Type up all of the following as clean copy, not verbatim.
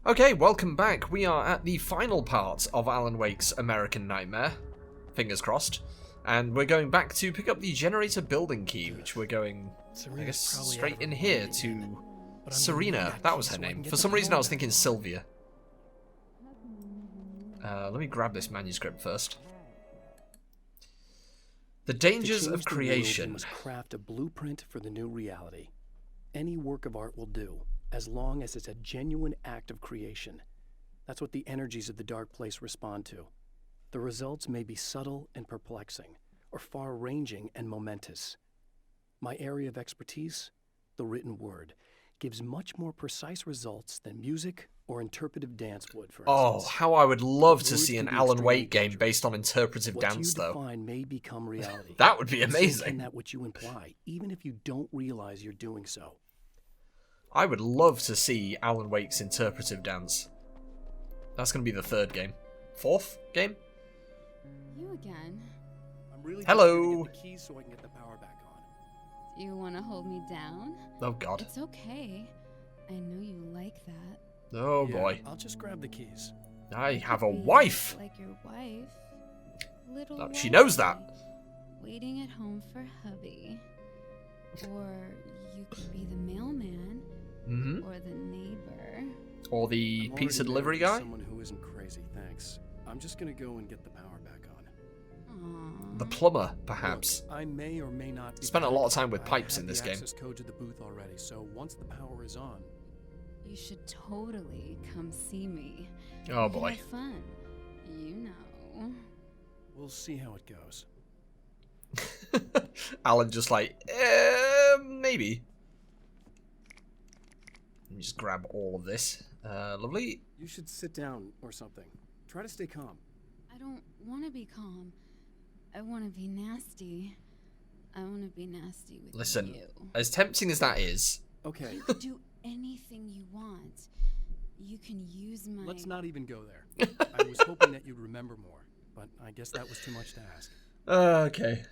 Okay, welcome back. We are at the final part of Alan Wake's American Nightmare. Fingers crossed. And we're going back to pick up the generator building key, which we're going, I guess, straight in here to Serena. That was her name. For some reason I was thinking Sylvia. Let me grab this manuscript first. The dangers of creation. You must craft a blueprint for the new reality. Any work of art will do, as long as it's a genuine act of creation. That's what the energies of the dark place respond to. The results may be subtle and perplexing, or far-ranging and momentous. My area of expertise, the written word, gives much more precise results than music or interpretive dance would, for instance. Oh, how I would love to see an Alan Wake game based on interpretive dance, though. What you define may become reality. That would be amazing. So can that what you imply, even if you don't realize you're doing so. I would love to see Alan Wake's interpretive dance. That's going to be the third game. Fourth game? You again. I'm really Hello. Get the keys so I can get the power back on. Do you want to hold me down? Oh, God. It's okay. I know you like that. Oh, Yeah, boy. I'll just grab the keys. I have a Be wife. Like your wife. Little Oh, she knows that. Waiting at home for hubby. Or you could be the mailman. Mm-hmm. Or the neighbor. Or the I'm pizza already delivery married to guy. Someone who isn't crazy, thanks. I'm just gonna go and get the power back on. Aww. The plumber, perhaps. Look, I may or may not be Spent a lot of back. time with I pipes have in this the game. access code to the booth already, so once the power is on, You should totally come see me. Oh, boy. Have fun. You know. we'll see how it goes. Alan just like, maybe. Let me just grab all of this. Lovely. You should sit down or something. Try to stay calm. I don't want to be calm. I want to be nasty. I want to be nasty with Listen, you. as tempting as that is, Okay, You could do anything you want. You can use my... let's not even go there. I was hoping that you'd remember more, but I guess that was too much to ask. okay.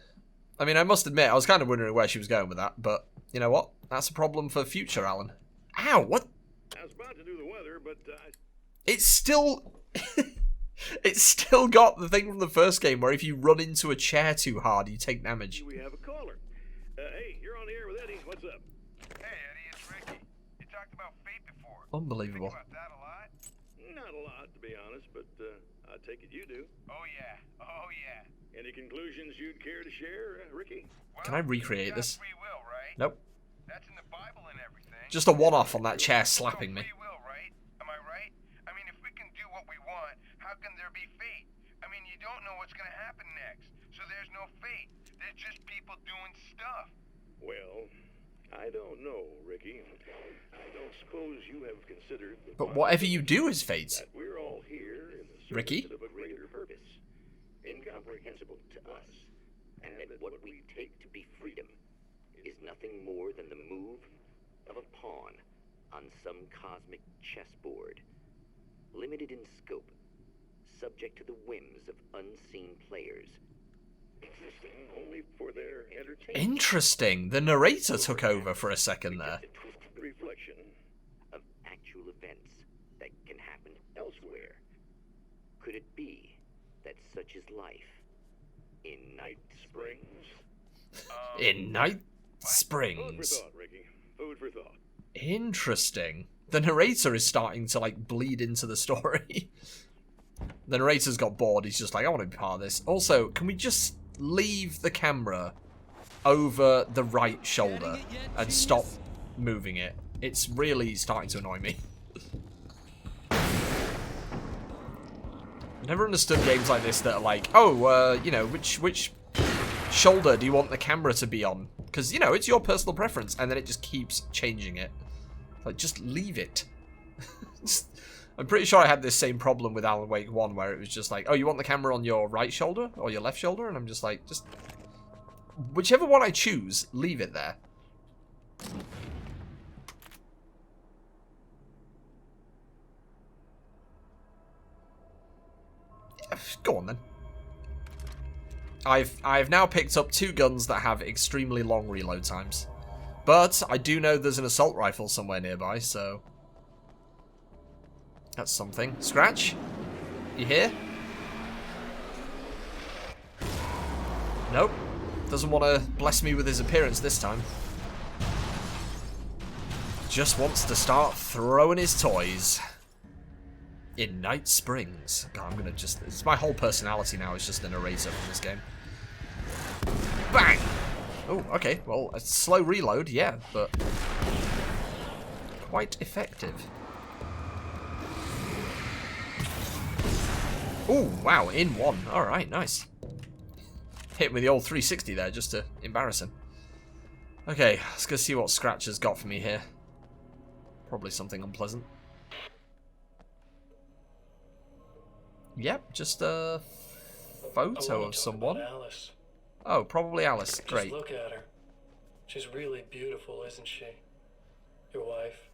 I mean, I must admit, I was kind of wondering where she was going with that, but you know what? That's a problem for future Alan. Ow, what? I was about to do the weather, but It's still... It's still got the thing from the first game where if you run into a chair too hard, you take damage. we have a caller. Hey, you're on the air with Eddie. What's up? Hey, Eddie, it's Ricky. You talked about fate before. Unbelievable. Think about that a lot? Not a lot, to be honest, but I take it you do. Oh, yeah. Oh, yeah. Any conclusions you'd care to share, Ricky? Well, Can I recreate you got this? free will, right? Nope. That's in the Bible and everything. Just a one-off on that chair slapping me. Free will, right? Am I right? I mean, if we can do what we want, how can there be fate? I mean, you don't know what's going to happen next, so there's no fate. There's just people doing stuff. Well, I don't know, Ricky. I don't suppose you have considered the But whatever you do is fate. that we're all here in the service Ricky? of a greater purpose, incomprehensible to us, and that what we take to be freedom is nothing more than the move of a pawn on some cosmic chessboard, limited in scope, subject to the whims of unseen players. existing only for their entertainment. Interesting. The narrator took over for a second there. The twisted Reflection. of actual events that can happen elsewhere. Could it be that such is life in Night Springs? In Night Food for Springs. thought, Ricky. Food for thought. Interesting. The narrator is starting to like bleed into the story. The narrator's got bored. He's just like, I want to be part of this. Also, can we just leave the camera over the right shoulder and stop moving it? It's really starting to annoy me. I never understood games like this that are like, oh, you know, which shoulder do you want the camera to be on? Because, you know, it's your personal preference, and then it just keeps changing it. Like, just leave it. I'm pretty sure I had this same problem with Alan Wake 1, where it was just like, oh, you want the camera on your right shoulder or your left shoulder? And I'm just like, just... whichever one I choose, leave it there. Go on, then. I've now picked up 2 guns that have extremely long reload times. But I do know there's an assault rifle somewhere nearby, so... That's something. Scratch? You here? Nope. Doesn't want to bless me with his appearance this time. Just wants to start throwing his toys. In Night Springs. God, I'm gonna just... It's my whole personality now is just an eraser from this game. Bang! Oh, okay. Well, a slow reload, yeah, but... quite effective. Oh, wow, in one. Alright, nice. Hit him with the old 360 there, just to embarrass him. Okay, let's go see what Scratch has got for me here. Probably something unpleasant. Yep, just a photo of someone. Alice. Oh, probably Alice. Great. Just look at her. She's really beautiful, isn't she? Your wife.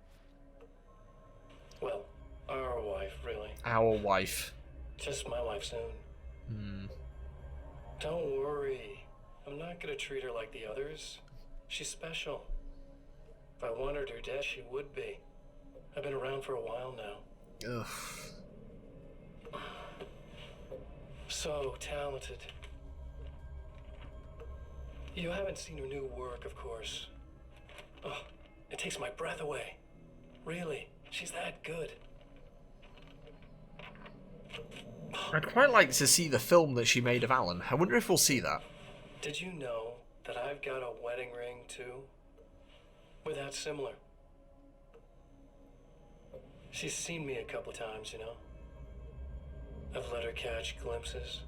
Well, our wife, really. Our wife. Just my wife soon. Don't worry. I'm not gonna treat her like the others. She's special. If I wanted her dead, she would be. I've been around for a while now. Ugh. So talented. You haven't seen her new work, of course. Oh, it takes my breath away. Really, she's that good. I'd quite like to see the film that she made of Alan. I wonder if we'll see that. Did you know that I've got a wedding ring, too? We're that similar. She's seen me a couple times, you know. I've let her catch glimpses.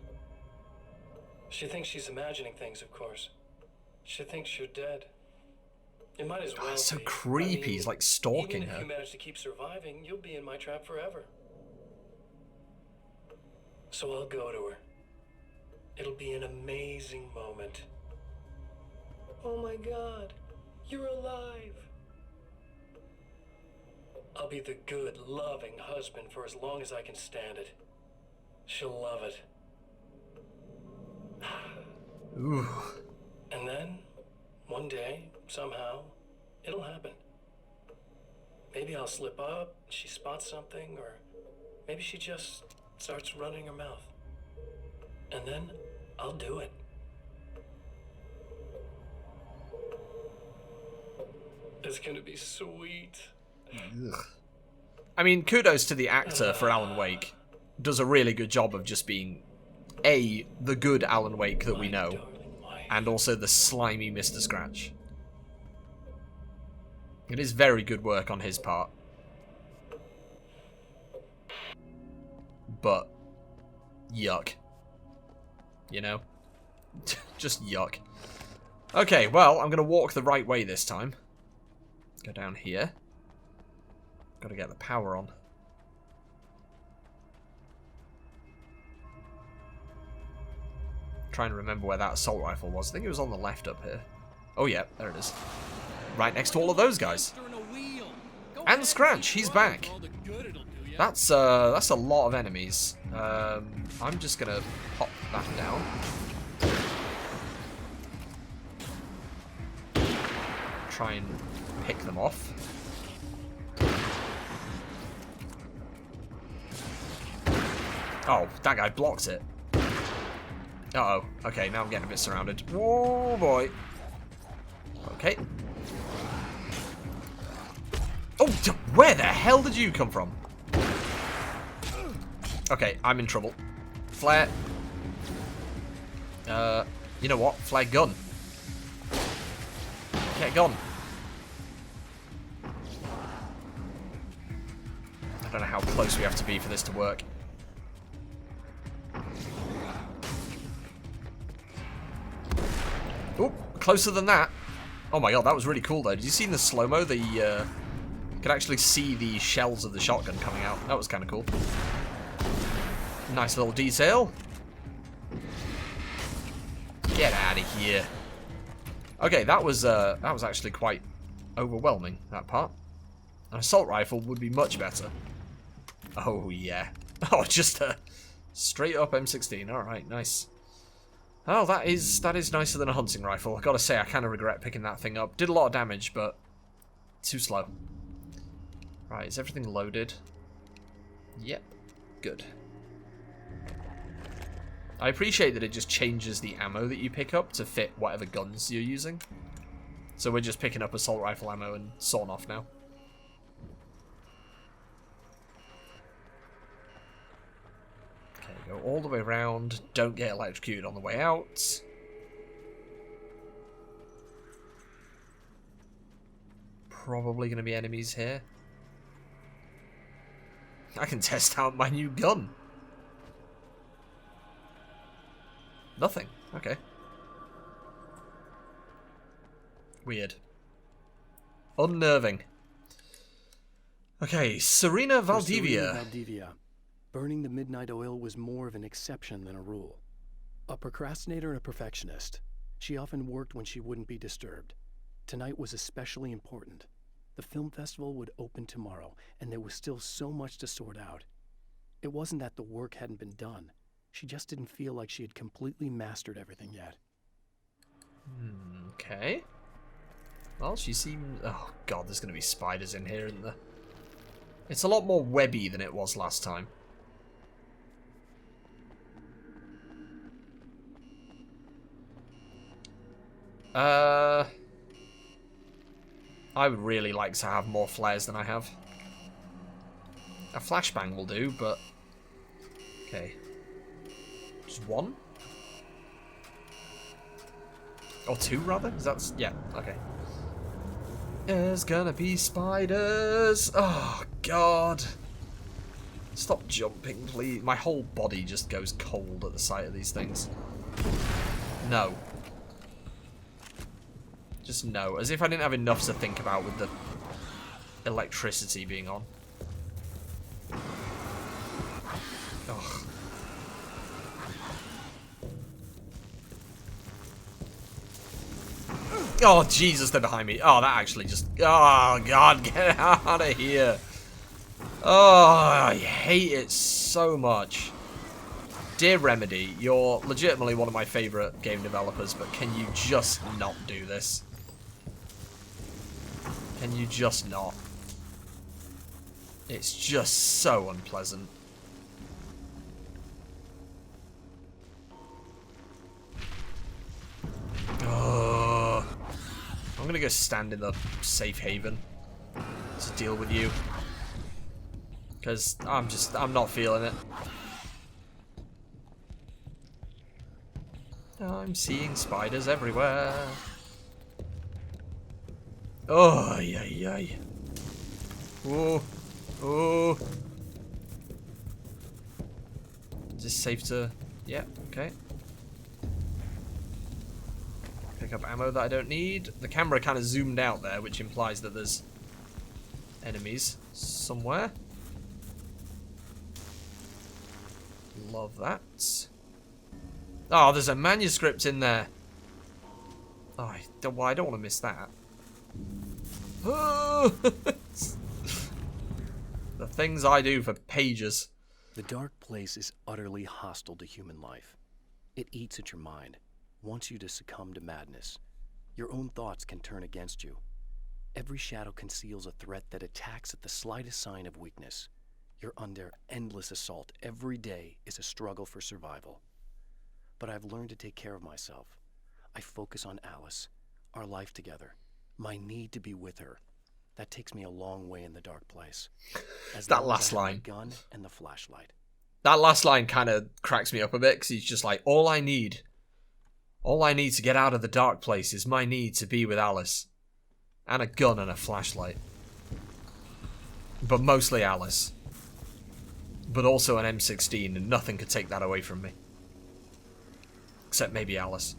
She thinks she's imagining things, of course. She thinks you're dead. It might as well That's so be. creepy. He's like stalking even her. if you manage to keep surviving, you'll be in my trap forever. So I'll go to her. It'll be an amazing moment. Oh my God, you're alive. I'll be the good, loving husband for as long as I can stand it. She'll love it. Ooh. And then, one day, somehow, it'll happen. Maybe I'll slip up, she spots something, or maybe she just starts running her mouth. And then, I'll do it. It's gonna be sweet. Ugh. I mean, kudos to the actor for Alan Wake. Does a really good job of just being, A, the good Alan Wake that we know, and also the slimy Mr. Scratch. It is very good work on his part. But, yuck. You know? Just yuck. Okay, well, I'm going to walk the right way this time. Go down here. Got to get the power on. Trying to remember where that assault rifle was. I think it was on the left up here. Oh yeah, there it is. Right next to all of those guys. And Scratch, he's back. That's a lot of enemies. I'm just gonna pop that down. Try and pick them off. Oh, that guy blocked it. Uh-oh. Okay, now I'm getting a bit surrounded. Oh, boy. Okay. Oh, where the hell did you come from? Okay, I'm in trouble. Flare. You know what? Flare gun. Get gun. I don't know how close we have to be for this to work. Oh, closer than that. Oh my god, that was really cool though. Did you see in the slow-mo the could actually see the shells of the shotgun coming out? That was kind of cool. Nice little detail. Get out of here. Okay, that was actually quite overwhelming, that part. An assault rifle would be much better. Oh yeah. Oh, just a straight up M16. All right, nice. Oh, that is nicer than a hunting rifle. I've got to say, I kind of regret picking that thing up. Did a lot of damage, but too slow. Right, is everything loaded? Yep. Good. I appreciate that it just changes the ammo that you pick up to fit whatever guns you're using. So we're just picking up assault rifle ammo and sawing off now. Okay, go all the way around. Don't get electrocuted on the way out. Probably going to be enemies here. I can test out my new gun. Nothing. Okay. Weird. Unnerving. Okay, Serena For Valdivia. Serena Valdivia, burning the midnight oil was more of an exception than a rule. A procrastinator and a perfectionist, she often worked when she wouldn't be disturbed. Tonight was especially important. The film festival would open tomorrow, and there was still so much to sort out. It wasn't that the work hadn't been done. She just didn't feel like she had completely mastered everything yet. Okay. Well, she seems... Oh, God, there's going to be spiders in here, isn't there? It's a lot more webby than it was last time. I would really like to have more flares than I have. A flashbang will do, but... Okay. Just one? Or two, rather? Is that... Yeah, okay. There's gonna be spiders! Oh, God. Stop jumping, please. My whole body just goes cold at the sight of these things. No. Just no. As if I didn't have enough to think about with the electricity being on. Ugh. Oh, Jesus, they're behind me. Oh, that actually just... Oh, God, get out of here. Oh, I hate it so much. Dear Remedy, you're legitimately one of my favourite game developers, but can you just not do this? Can you just not? It's just so unpleasant. Oh, I'm gonna go stand in the safe haven to deal with you. Because I'm not feeling it. I'm seeing spiders everywhere. Oh, yay. Oh, oh. Is this safe to... Yeah, okay. Pick up ammo that I don't need. The camera kind of zoomed out there, which implies that there's enemies somewhere. Love that. Oh, there's a manuscript in there. Oh, I don't want to miss that. The things I do for pages. The dark place is utterly hostile to human life. It eats at your mind, wants you to succumb to madness. Your own thoughts can turn against you. Every shadow conceals a threat that attacks at the slightest sign of weakness. You're under endless assault. Every day is a struggle for survival. But I've learned to take care of myself. I focus on Alice, our life together, my need to be with her. That takes me a long way in the dark place. As that long last as I have line. the gun and the flashlight. That last line kind of cracks me up a bit, because he's just like, all I need to get out of the dark place is my need to be with Alice. And a gun and a flashlight. But mostly Alice. But also an M16, and nothing could take that away from me. Except maybe Alice.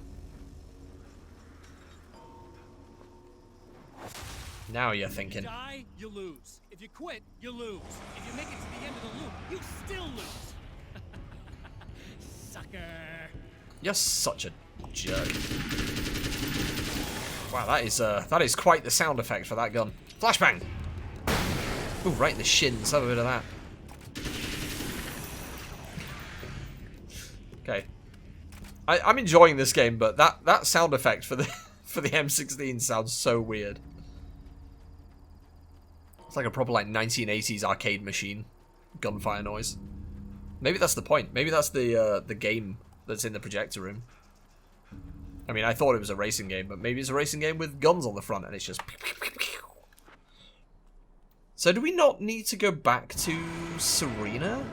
Now you're thinking. If you die, you lose. If you quit, you lose. If you make it to the end of the loop, you still lose. Sucker. You're such a jerk. Wow, that is quite the sound effect for that gun. Flashbang! Ooh, right in the shins. Have a bit of that. Okay. I'm enjoying this game, but that sound effect for the M16 sounds so weird. It's like a proper like 1980s arcade machine. gunfire noise. Maybe that's the point. Maybe that's the game that's in the projector room. I mean, I thought it was a racing game, but maybe it's a racing game with guns on the front, and it's just... So do we not need to go back to Serena?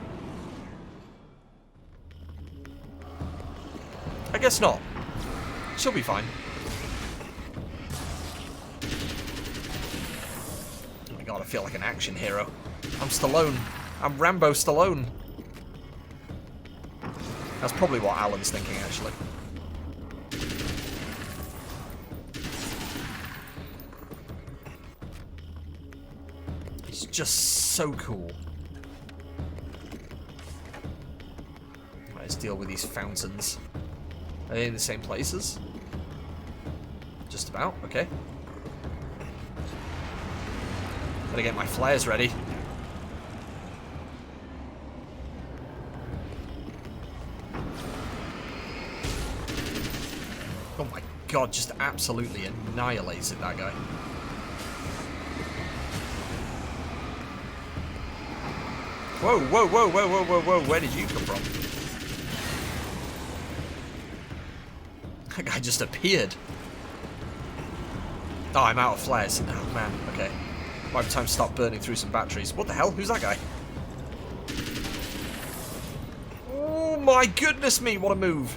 I guess not. She'll be fine. Oh my god, I feel like an action hero. I'm Stallone. I'm Rambo Stallone. That's probably what Alan's thinking, actually. It's just so cool. Let's deal with these fountains. Are they in the same places? Just about, okay. Gotta get my flares ready. Oh my god, just absolutely annihilated that guy. Whoa, whoa, whoa, whoa, whoa, whoa, whoa, where did you come from? That guy just appeared. Oh, I'm out of flares. Oh man, okay. Might be time to start burning through some batteries. What the hell? Who's that guy? Oh my goodness me, what a move.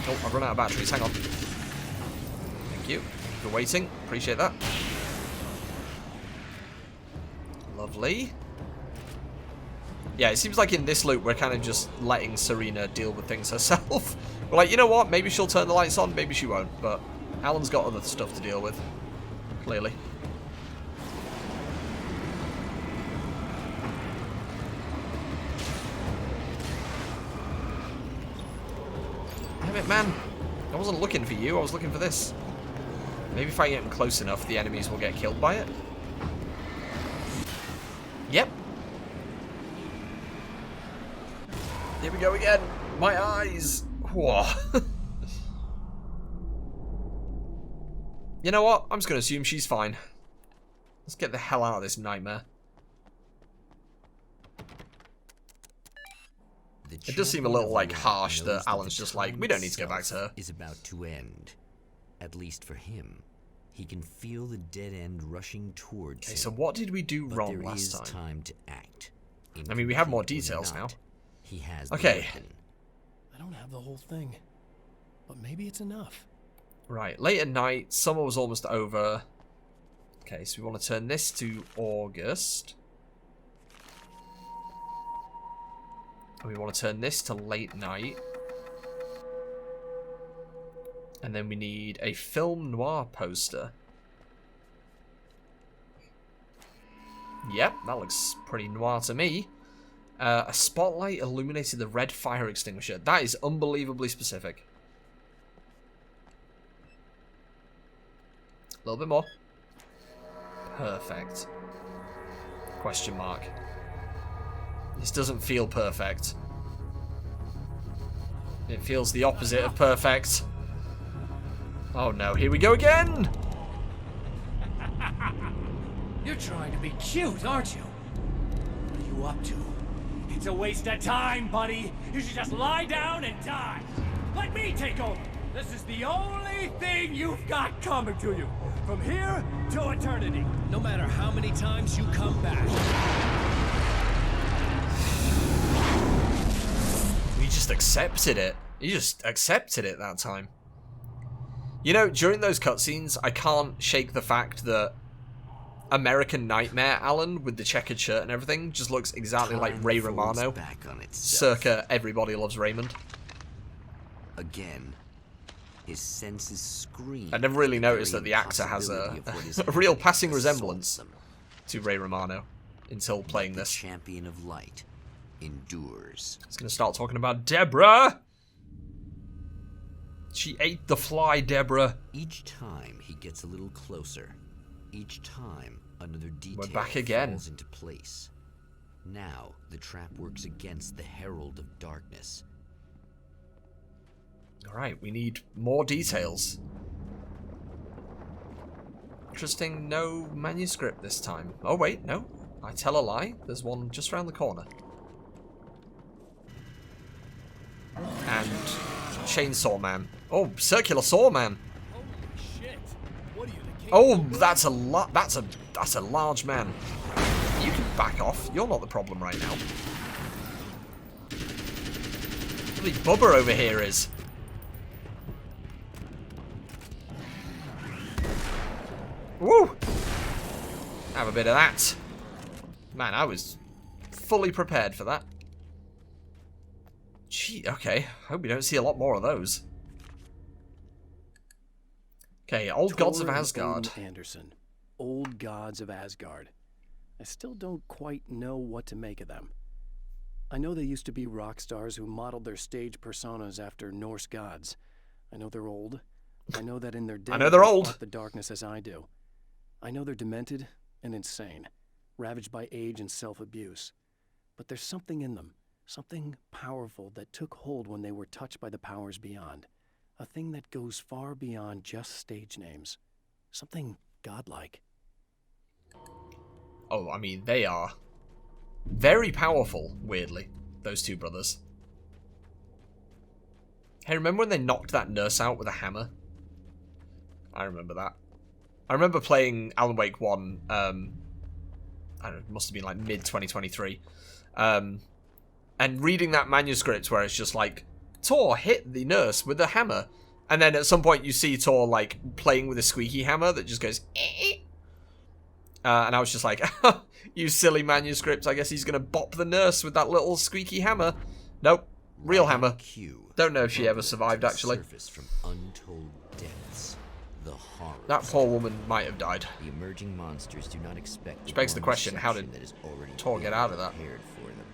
Oh, I've run out of batteries. Hang on. Thank you for waiting. Appreciate that. Lovely. Yeah, it seems like in this loop we're kind of just letting Serena deal with things herself. We're like, you know what? Maybe she'll turn the lights on, maybe she won't. But Alan's got other stuff to deal with. Clearly. Damn it, man. I wasn't looking for you, I was looking for this. Maybe if I get them close enough, the enemies will get killed by it. Yep. Here we go again. My eyes. Whoa. You know what? I'm just going to assume she's fine. Let's get the hell out of this nightmare. It does seem a little like harsh that Alan's just like, we don't need to go back to her. Is about to end. At least for him. He can feel the dead end rushing towards him. Okay, so what did we do wrong last time? There is time to act. I mean, we have more details now. He has okay. I don't have the whole thing, but maybe it's enough. Right, late at night, summer was almost over. Okay, so we want to turn this to August. And we want to turn this to late night. And then we need a film noir poster. Yep, that looks pretty noir to me. A spotlight illuminated the red fire extinguisher. That is unbelievably specific. A little bit more. Perfect. Question mark. This doesn't feel perfect. It feels the opposite of perfect. Oh no, here we go again! You're trying to be cute, aren't you? What are you up to? It's a waste of time, buddy. You should just lie down and die. Let me take over. This is the only thing you've got coming to you. From here to eternity. No matter how many times you come back. You just accepted it. You just accepted it that time. You know, during those cutscenes, I can't shake the fact that American Nightmare Alan with the checkered shirt and everything just looks exactly like Ray Romano. Circa Everybody Loves Raymond. Again, his senses scream. I never really noticed that the actor has a real passing resemblance to Ray Romano until playing this. The champion of light endures. He's gonna start talking about Deborah. She ate the fly, Deborah. Each time he gets a little closer. Each time another detail We're back again. falls into place. Now the trap works against the Herald of Darkness. Alright, we need more details. Interesting, no manuscript this time. Oh wait, no. I tell a lie. There's one just around the corner. And Chainsaw Man. Oh, Circular Saw Man. Holy shit! What are you, the king? Oh, that's a large man. You can back off. You're not the problem right now. Bloody Bubba over here is. Woo! Have a bit of that. Man, I was fully prepared for that. Gee, okay. Hope we don't see a lot more of those. Okay, Old Gods of Tor and Asgard. Odin Anderson. Old Gods of Asgard. I still don't quite know what to make of them. I know they used to be rock stars who modeled their stage personas after Norse gods. I know they're old. I know that in their day I know they're they old. fought the darkness as I do. I know they're demented and insane, ravaged by age and self-abuse. But there's something in them, something powerful that took hold when they were touched by the powers beyond. A thing that goes far beyond just stage names. Something godlike. Oh, I mean, they are very powerful, weirdly, those two brothers. Hey, remember when they knocked that nurse out with a hammer? I remember that. I remember playing Alan Wake 1, I don't know, it must have been like mid-2023, and reading that manuscript where it's just like, Thor hit the nurse with a hammer, and then at some point you see Thor, like, playing with a squeaky hammer that just goes, and I was just like, you silly manuscript, I guess he's going to bop the nurse with that little squeaky hammer. Nope, real hammer. Don't know if she ever survived, actually. From untold depths, the horror. That poor woman might have died. The emerging monsters do not expect. Which begs the question, how did that is already Thor get out of that? prepared for them.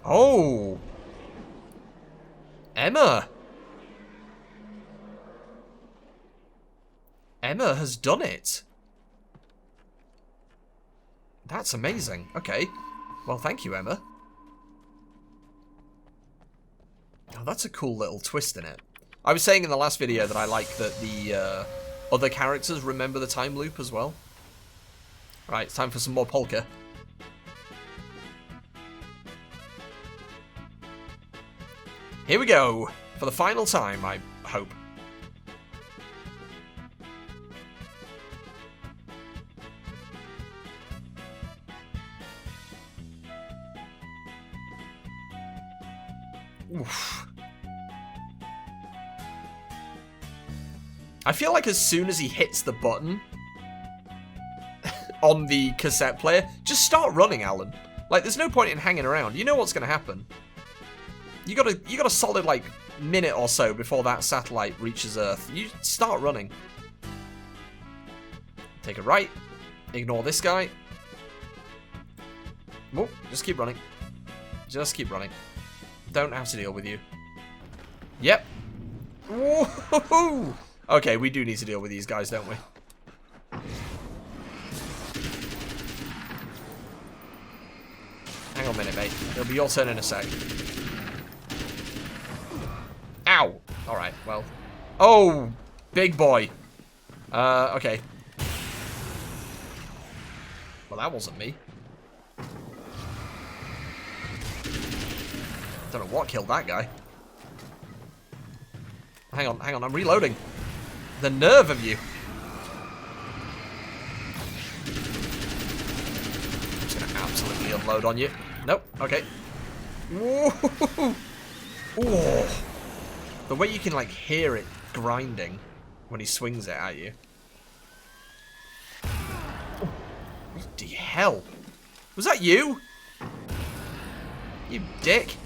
Oh! Emma! Emma has done it. That's amazing. Okay. Well, thank you, Emma. Oh, that's a cool little twist in it. I was saying in the last video that I like that the other characters remember the time loop as well. Right, it's time for some more polka. Here we go. For the final time, I hope. Oof. I feel like as soon as he hits the button on the cassette player, just start running, Alan. Like, there's no point in hanging around. You know what's going to happen. You got a solid, like, minute or so before that satellite reaches Earth. You start running. Take a right. Ignore this guy. Whoop, just keep running. Just keep running. Don't have to deal with you. Yep. Woohoo! Okay, we do need to deal with these guys, don't we? Hang on a minute, mate. It'll be your turn in a sec. Ow! Alright, well. Oh! Big boy. Okay. Well, that wasn't me. Don't know what killed that guy. Hang on, I'm reloading. The nerve of you. I'm just gonna absolutely unload on you. Nope, okay. Whoa. Ooh. The way you can, like, hear it grinding when he swings it at you. Oh, bloody hell. Was that you? You dick.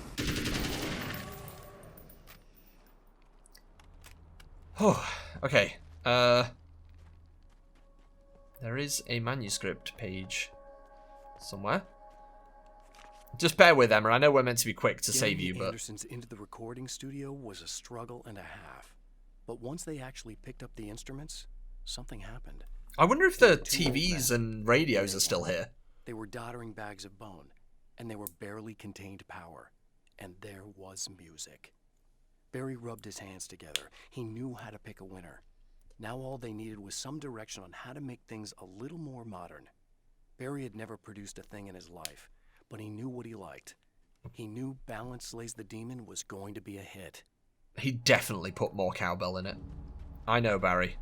Oh, okay. There is a manuscript page somewhere. Just bear with, Emma. I know we're meant to be quick to save you, but Anderson's into the recording studio was a struggle and a half. But once they actually picked up the instruments, something happened. I wonder if the TVs and radios are still here. They were doddering bags of bone, and they were barely contained power. And there was music. Barry rubbed his hands together. He knew how to pick a winner. Now all they needed was some direction on how to make things a little more modern. Barry had never produced a thing in his life, but he knew what he liked. He knew Balance Slays the Demon was going to be a hit. He definitely put more cowbell in it. I know, Barry.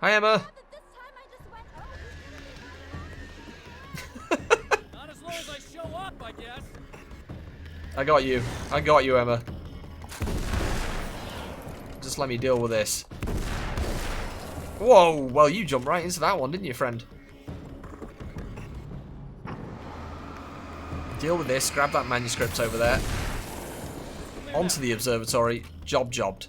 Hi, Emma. Not as long as I show up, I guess. I got you. I got you, Emma. Just let me deal with this. Whoa, well, you jumped right into that one, didn't you, friend? Deal with this. Grab that manuscript over there. Onto the observatory. Jobbed.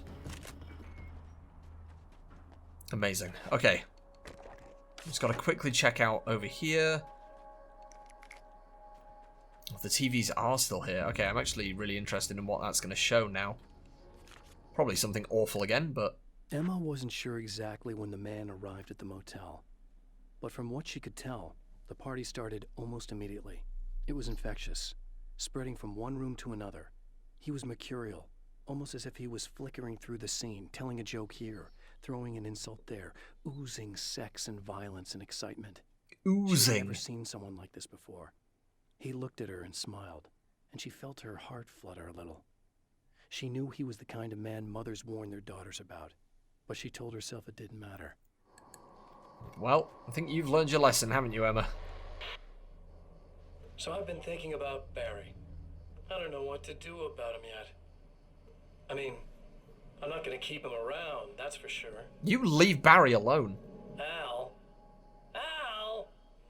Amazing. Okay. Just got to quickly check out over here. Oh, the TVs are still here. Okay, I'm actually really interested in what that's going to show now. Probably something awful again, but... Emma wasn't sure exactly when the man arrived at the motel. But from what she could tell, the party started almost immediately. It was infectious, spreading from one room to another. He was mercurial, almost as if he was flickering through the scene, telling a joke here, throwing an insult there, oozing sex and violence and excitement. Oozing. She'd never seen someone like this before. He looked at her and smiled, and she felt her heart flutter a little. She knew he was the kind of man mothers warn their daughters about, but she told herself it didn't matter. Well, I think you've learned your lesson, haven't you, Emma? So I've been thinking about Barry. I don't know what to do about him yet. I mean, I'm not going to keep him around, that's for sure. You leave Barry alone. Al?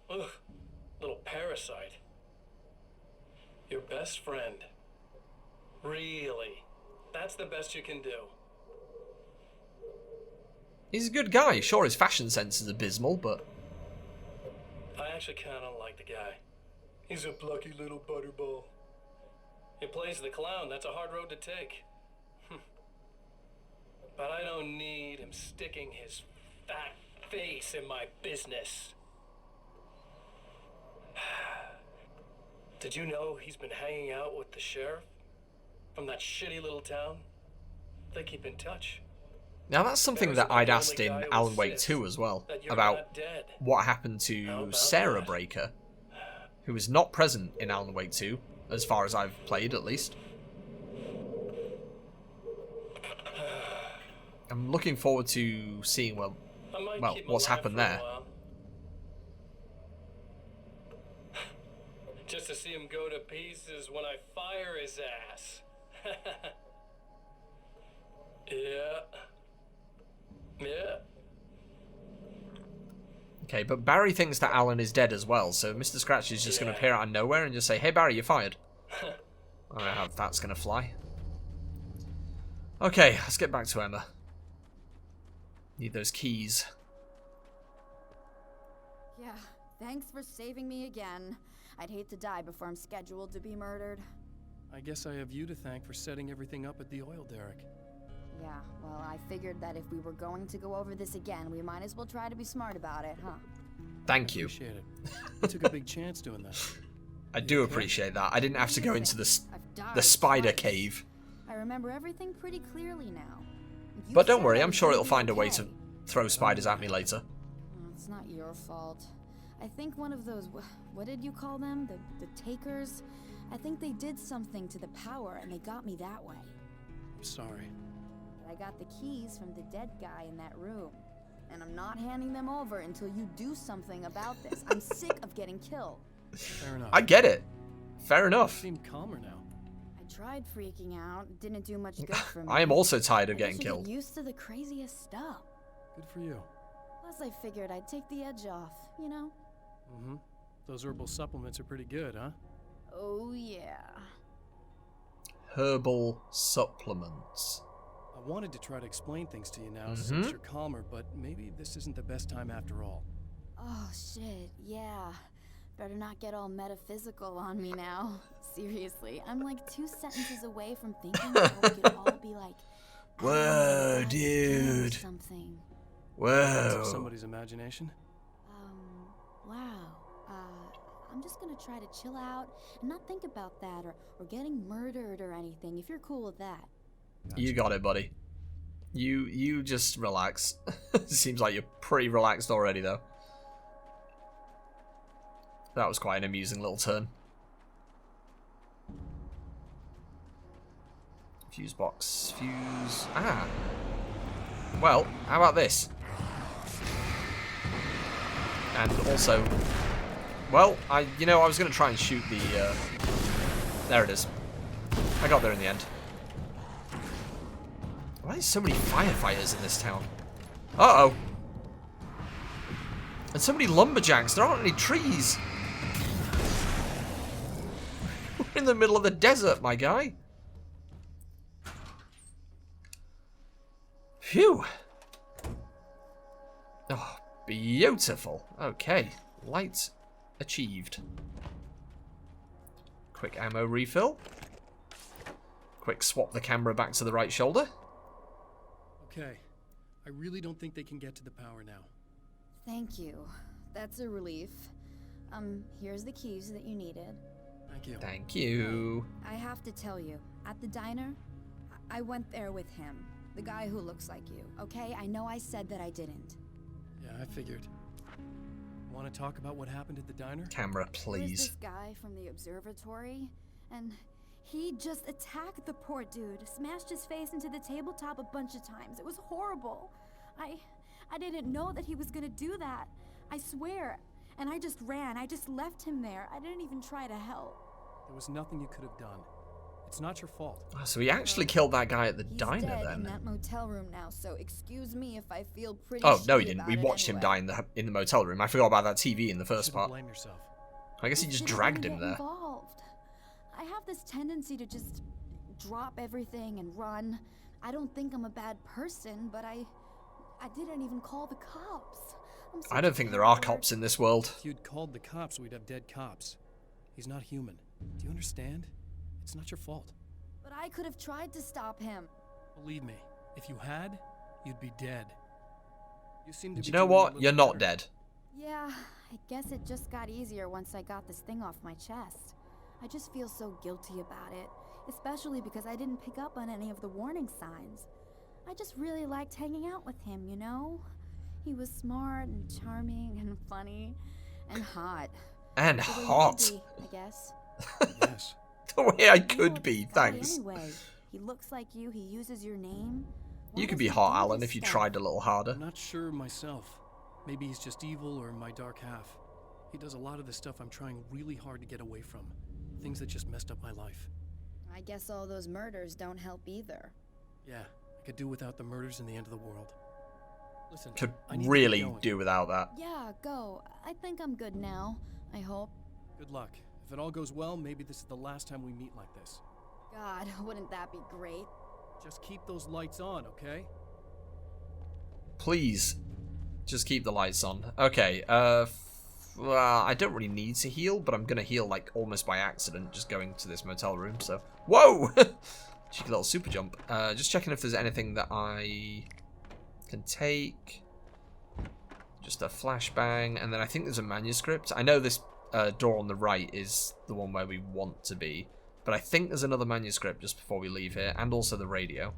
Ugh, little parasite. Your best friend. Really? That's the best you can do. He's a good guy. Sure, his fashion sense is abysmal, but... I actually kind of like the guy. He's a plucky little butterball. He plays the clown. That's a hard road to take. But I don't need him sticking his fat face in my business. Did you know he's been hanging out with the sheriff from that shitty little town? They keep in touch. Now that's something that I'd asked in Alan Wake 2 as well, about what happened to Sarah Breaker, who was not present in Alan Wake 2, as far as I've played at least. I'm looking forward to seeing, well, what's happened there. Just to see him go to pieces when I fire his ass. Yeah. Okay, but Barry thinks that Alan is dead as well, so Mr. Scratch is just going to appear out of nowhere and just say, "Hey Barry, you're fired." I don't know how that's going to fly. Okay, let's get back to Emma. Need those keys. Yeah, thanks for saving me again. I'd hate to die before I'm scheduled to be murdered. I guess I have you to thank for setting everything up at the oil derrick. Yeah, well, I figured that if we were going to go over this again, we might as well try to be smart about it, huh? Thank you. Appreciate it. You took a big chance doing that. I do appreciate that. I didn't have to go into the spider cave. I remember everything pretty clearly now. You But don't said worry, I I'm was sure gonna it'll be find a way okay. to throw spiders at me later. It's not your fault. I think one of those, what did you call them? The takers? I think they did something to the power and they got me that way. I'm sorry. I got the keys from the dead guy in that room. And I'm not handing them over until you do something about this. I'm sick of getting killed. Fair enough. I get it. Fair enough. You seem calmer now. I tried freaking out. It didn't do much good for me. I am also tired of I getting guess you killed. get used to the craziest stuff. Good for you. Plus, I figured I'd take the edge off, you know? Mm-hmm. Those herbal supplements are pretty good, huh? Oh, yeah. Herbal supplements. I wanted to try to explain things to you now since you're calmer, but maybe this isn't the best time after all. Oh, shit, yeah. Better not get all metaphysical on me now. Seriously, I'm like 2 sentences away from thinking that we could all be like... Whoa, dude. Something. Whoa. Somebody's imagination? Wow. I'm just gonna try to chill out and not think about that or getting murdered or anything, if you're cool with that. You got it, buddy. You just relax. Seems like you're pretty relaxed already, though. That was quite an amusing little turn. Fuse box. Fuse. Ah. Well, how about this? And also, well, I was going to try and shoot the. There it is. I got there in the end. Why is so many firefighters in this town? Uh-oh. And so many lumberjacks. There aren't any trees. We're in the middle of the desert, my guy. Phew. Oh, beautiful. Okay. Light achieved. Quick ammo refill. Quick swap the camera back to the right shoulder. Okay. I really don't think they can get to the power now. Thank you. That's a relief. Here's the keys that you needed. Thank you. Thank you. I have to tell you, at the diner, I went there with him. The guy who looks like you, okay? I know I said that I didn't. Yeah, I figured. Want to talk about what happened at the diner? Camera, There's please. this guy from the observatory, and he just attacked the poor dude, smashed his face into the tabletop a bunch of times. It was horrible. I didn't know that he was gonna do that. I swear. And I just ran. I just left him there. I didn't even try to help. There was nothing you could have done. It's not your fault. Oh, so he actually killed that guy at the He's diner dead then. in that motel room now, so excuse me if I feel pretty Oh, no, he shitty didn't. about We it watched him anyway. die in the motel room. I forgot about that TV in the first Shouldn't part. blame yourself. I guess he You just shouldn't dragged get him there. Involved. I have this tendency to just drop everything and run. I don't think I'm a bad person, but I didn't even call the cops. I'm I such don't a think there are coward. cops in this world. If you'd called the cops, we'd have dead cops. He's not human. Do you understand? It's not your fault. But I could have tried to stop him. Believe me, if you had, you'd be dead. You seem to Do be you know doing a what? little You're not better. dead. Yeah, I guess it just got easier once I got this thing off my chest. I just feel so guilty about it, especially because I didn't pick up on any of the warning signs. I just really liked hanging out with him, you know? He was smart and charming and funny and hot. And The way you hot. could be, I guess. Yes. The way I You know could what be, he's like thanks. Anyway, he looks like you, he uses your name. Why You could does be he hot, do Alan, this if you stuff? tried a little harder. I'm not sure myself. Maybe he's just evil or my dark half. He does a lot of the stuff I'm trying really hard to get away from. Things that just messed up my life. I guess all those murders don't help either. Yeah, I could do without the murders and the end of the world. Listen, Could I need to get really going. do without that. Yeah, go. I think I'm good now. I hope. Good luck. If it all goes well, maybe this is the last time we meet like this. God, wouldn't that be great? Just keep those lights on, okay? Please, just keep the lights on. Okay, well, I don't really need to heal, but I'm gonna heal, like, almost by accident, just going to this motel room, so... Whoa! Cheeky little super jump. Just checking if there's anything that I can take. Just a flashbang, and then I think there's a manuscript. I know this door on the right is the one where we want to be, but I think there's another manuscript just before we leave here, and also the radio.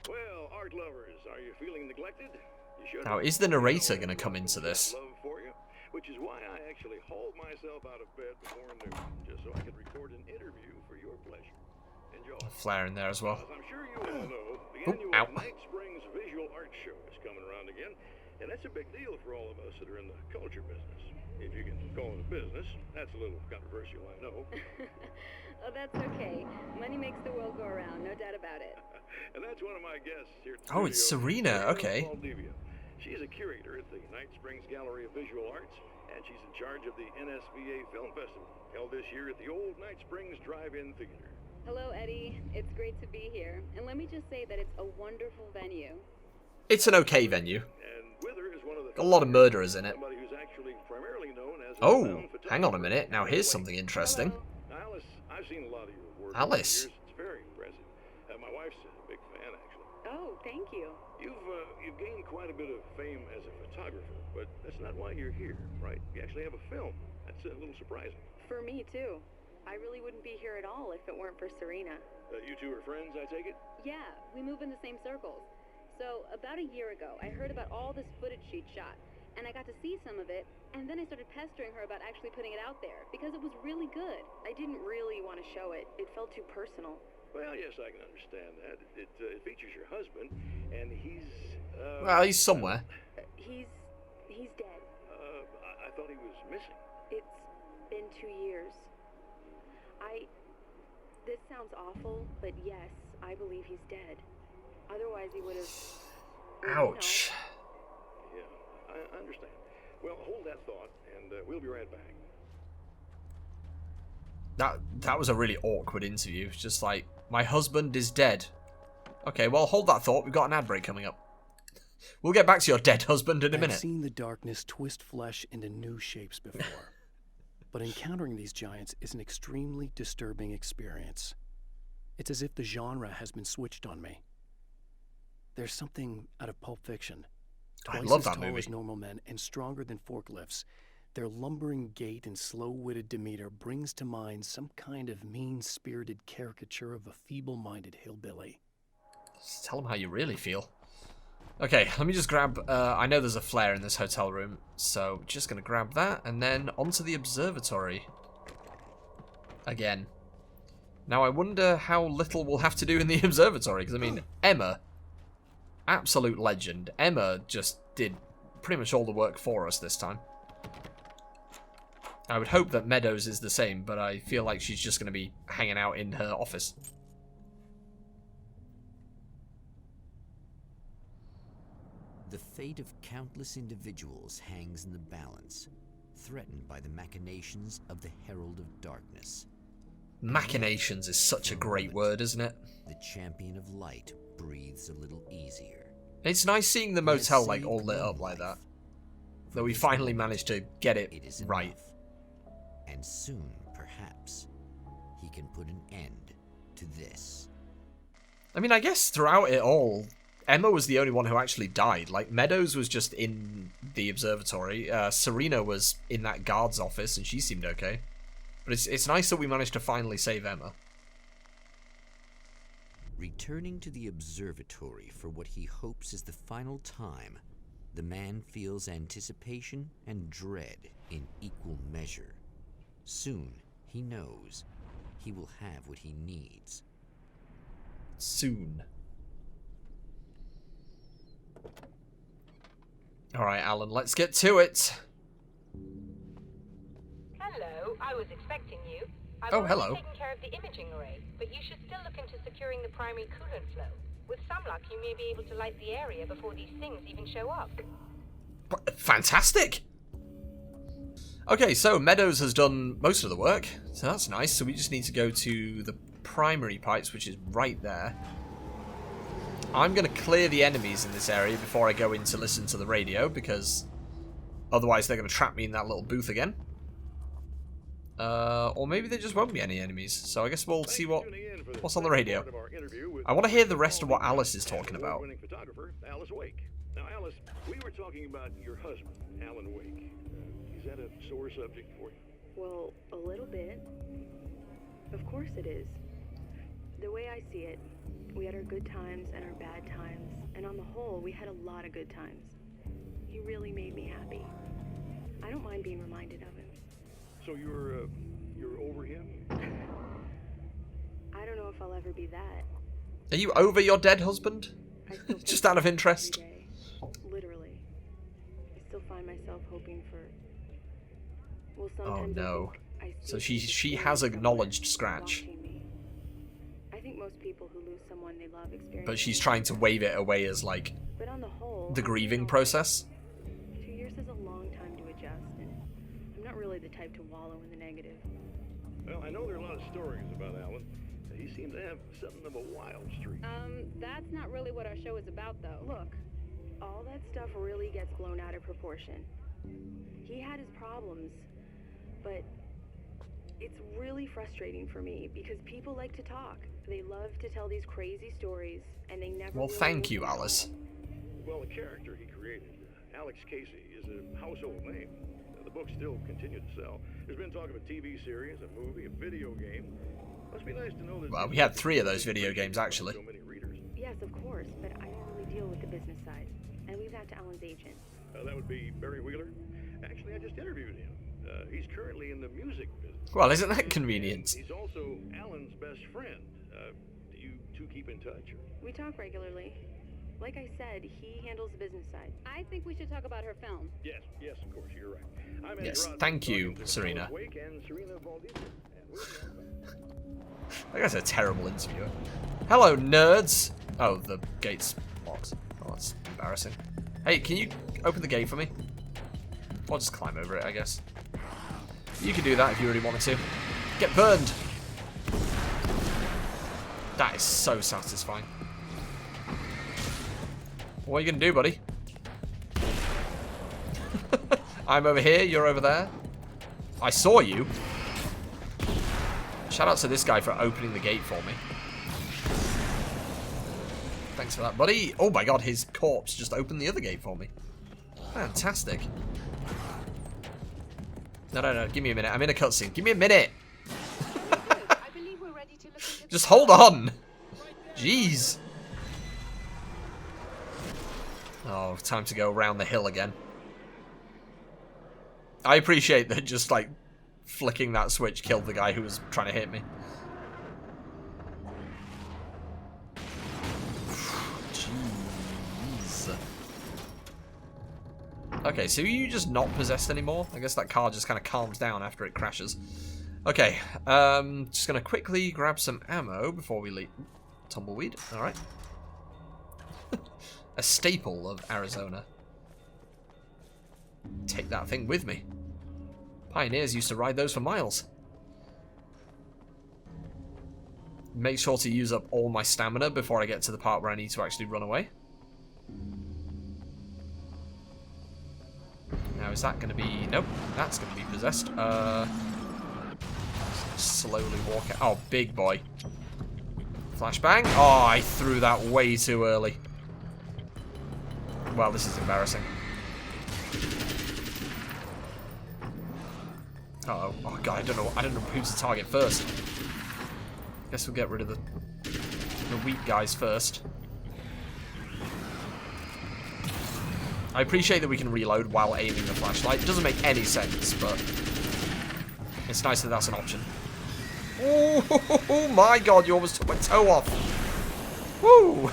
Well, art lovers, are you feeling neglected? You should Now, have. is the narrator going to come into this? Love for you, which is why I actually hauled myself out of bed before noon, just so I could record an interview for your pleasure. Enjoy. Flare in there as well. As I'm sure you all know, the Oh, annual ow. Night Springs Visual Art Show is coming around again, and that's a big deal for all of us that are in the culture business. If you can call it a business, that's a little controversial, I know. Oh, that's okay. Money makes the world go around, no doubt about it. And that's one of my guests here at the Oh, it's studio, Serena, Sarah okay. Valdivia. She's a curator at the Night Springs Gallery of Visual Arts, and she's in charge of the NSVA Film Festival, held this year at the old Night Springs Drive-In Theater. Hello, Eddie. It's great to be here. And let me just say that it's a wonderful venue. It's an okay venue. And with her is one of the Got a lot of murderers in it. somebody who's actually primarily known as a Oh, renowned hang on a photographer. minute. Now here's something interesting. Hello. Now, Alice, I've seen a lot of your work Alice. over the years. It's very impressive. My wife's a big fan, actually. Oh, thank you. You've gained quite a bit of fame as a photographer, but that's not why you're here, right? You actually have a film. That's a little surprising. For me, too. I really wouldn't be here at all if it weren't for Serena. You two are friends, I take it? Yeah, we move in the same circles. So, about a year ago, I heard about all this footage she'd shot, and I got to see some of it, and then I started pestering her about actually putting it out there, because it was really good. I didn't really want to show it. It felt too personal. Well, yes, I can understand that. It features your husband, and he's, Well, he's somewhere. He's dead. I thought he was missing. It's been 2 years. This sounds awful, but yes, I believe he's dead. Otherwise, he would have... Ouch. Yeah, I understand. Well, hold that thought, and we'll be right back. That was a really awkward interview. It's just like, my husband is dead. Okay, well, hold that thought. We've got an ad break coming up. We'll get back to your dead husband in a minute. I've seen the darkness twist flesh into new shapes before. But encountering these giants is an extremely disturbing experience. It's as if the genre has been switched on me. There's something out of Pulp Fiction. I love that Twice as tall movie. as normal men and stronger than forklifts, their lumbering gait and slow-witted demeanor brings to mind some kind of mean-spirited caricature of a feeble-minded hillbilly. Just tell them how you really feel. Okay, let me just grab... I know there's a flare in this hotel room, so just going to grab that, and then onto the observatory. Again. Now, I wonder how little we'll have to do in the observatory, because, I mean, Emma, absolute legend. Emma just did pretty much all the work for us this time. I would hope that Meadows is the same, but I feel like she's just going to be hanging out in her office. The fate of countless individuals hangs in the balance, threatened by the machinations of the Herald of Darkness. Machinations is such a great word, isn't it? The champion of light breathes a little easier. It's nice seeing the motel like all lit up like that. Though we finally managed to get it right. And soon, perhaps, he can put an end to this. I mean, I guess throughout it all, Emma was the only one who actually died. Like, Meadows was just in the observatory. Serena was in that guard's office, and she seemed okay. But it's nice that we managed to finally save Emma. Returning to the observatory for what he hopes is the final time, the man feels anticipation and dread in equal measure. Soon, he knows, he will have what he needs. Soon. Alright, Alan, let's get to it. Hello, I was expecting you. I've Oh, hello. taken care of the imaging array, but you should still look into securing the primary coolant flow. With some luck, you may be able to light the area before these things even show up. Fantastic! Okay, so Meadows has done most of the work, so that's nice. So we just need to go to the primary pipes, which is right there. I'm going to clear the enemies in this area before I go in to listen to the radio, because otherwise they're going to trap me in that little booth again. Or maybe there just won't be any enemies, so I guess we'll see what's on the radio. I want to hear the rest of what Alice is talking about. Photographer Alice Wake. Now, Alice, we were talking about your husband, Alan Wake. Is that a sore subject for you? Well, a little bit. Of course it is. The way I see it, we had our good times and our bad times, and on the whole, we had a lot of good times. He really made me happy. I don't mind being reminded of him. So you're over him? I don't know if I'll ever be that. Are you over your dead husband? I still Just out of interest. every day. Literally. I still find myself hoping for... Well, Oh sometimes no. I see So things she clearly has somewhere acknowledged Scratch. watching me. I think most people who lose someone they love experience... But she's trying to wave it away as like But on the whole, the I'm grieving doing process. all right. 2 years is a long time to adjust, and I'm not really the type to wallow in the negative. Well, I know there are a lot of stories about Alan. He seemed to have something of a wild streak. That's not really what our show is about, though. Look, all that stuff really gets blown out of proportion. He had his problems, but it's really frustrating for me because people like to talk. They love to tell these crazy stories, and they never... Well, really thank you, listen at all. Alice. Well, the character he created, Alex Casey, is a household name. The books still continue to sell. There's been talk of a TV series, a movie, a video game. Must be nice to know that. Well, we had 3 of those video games, actually. So many readers. Yes, of course, but I don't really deal with the business side. And leave that to Alan's agent. That would be Barry Wheeler. Actually, I just interviewed him. He's currently in the music business. Well, isn't that convenient? He's also Alan's best friend. Do you two keep in touch? We talk regularly. Like I said, he handles the business side. I think we should talk about her film. Yes, of course, you're right. I'm Yes, Ed Rodman, thank you, talking to Serena. Carlos Wake and Serena Valdivia. And we'll be right back. That guy's a terrible interviewer. Hello, nerds! Oh, the gate's locked. Oh, that's embarrassing. Hey, can you open the gate for me? Or just climb over it, I guess. You can do that if you really wanted to. Get burned! That is so satisfying. What are you gonna do, buddy? I'm over here, you're over there. I saw you. Shout out to this guy for opening the gate for me. Thanks for that, buddy. Oh my god, his corpse just opened the other gate for me. Fantastic. No, give me a minute. I'm in a cutscene. Give me a minute. Just hold on. Jeez. Oh, time to go around the hill again. I appreciate that just, like, flicking that switch killed the guy who was trying to hit me. Jeez. Okay, so are you just not possessed anymore? I guess that car just kind of calms down after it crashes. Okay, just gonna quickly grab some ammo before we leave. Tumbleweed, alright. A staple of Arizona. Take that thing with me. Pioneers used to ride those for miles. Make sure to use up all my stamina before I get to the part where I need to actually run away. Now, is that going to be... Nope, that's going to be possessed. Slowly walk out. Oh, big boy. Flashbang. Oh, I threw that way too early. Well, this is embarrassing. Uh-oh. Oh, God, I don't know who's the target first. Guess we'll get rid of the weak guys first. I appreciate that we can reload while aiming the flashlight. It doesn't make any sense, but it's nice that that's an option. Oh my god, you almost took my toe off. Woo!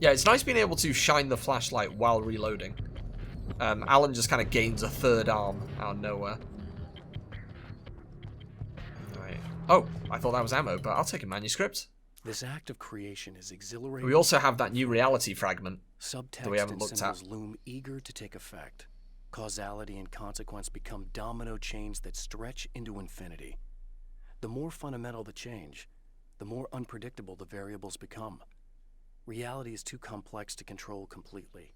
Yeah, it's nice being able to shine the flashlight while reloading. Alan just kind of gains a third arm out of nowhere. Right. Oh, I thought that was ammo, but I'll take a manuscript. This act of creation is exhilarating. We also have that new reality fragment Subtext that we haven't and looked at. symbols loom eager to take effect. Causality and consequence become domino chains that stretch into infinity. The more fundamental the change, the more unpredictable the variables become. Reality is too complex to control completely.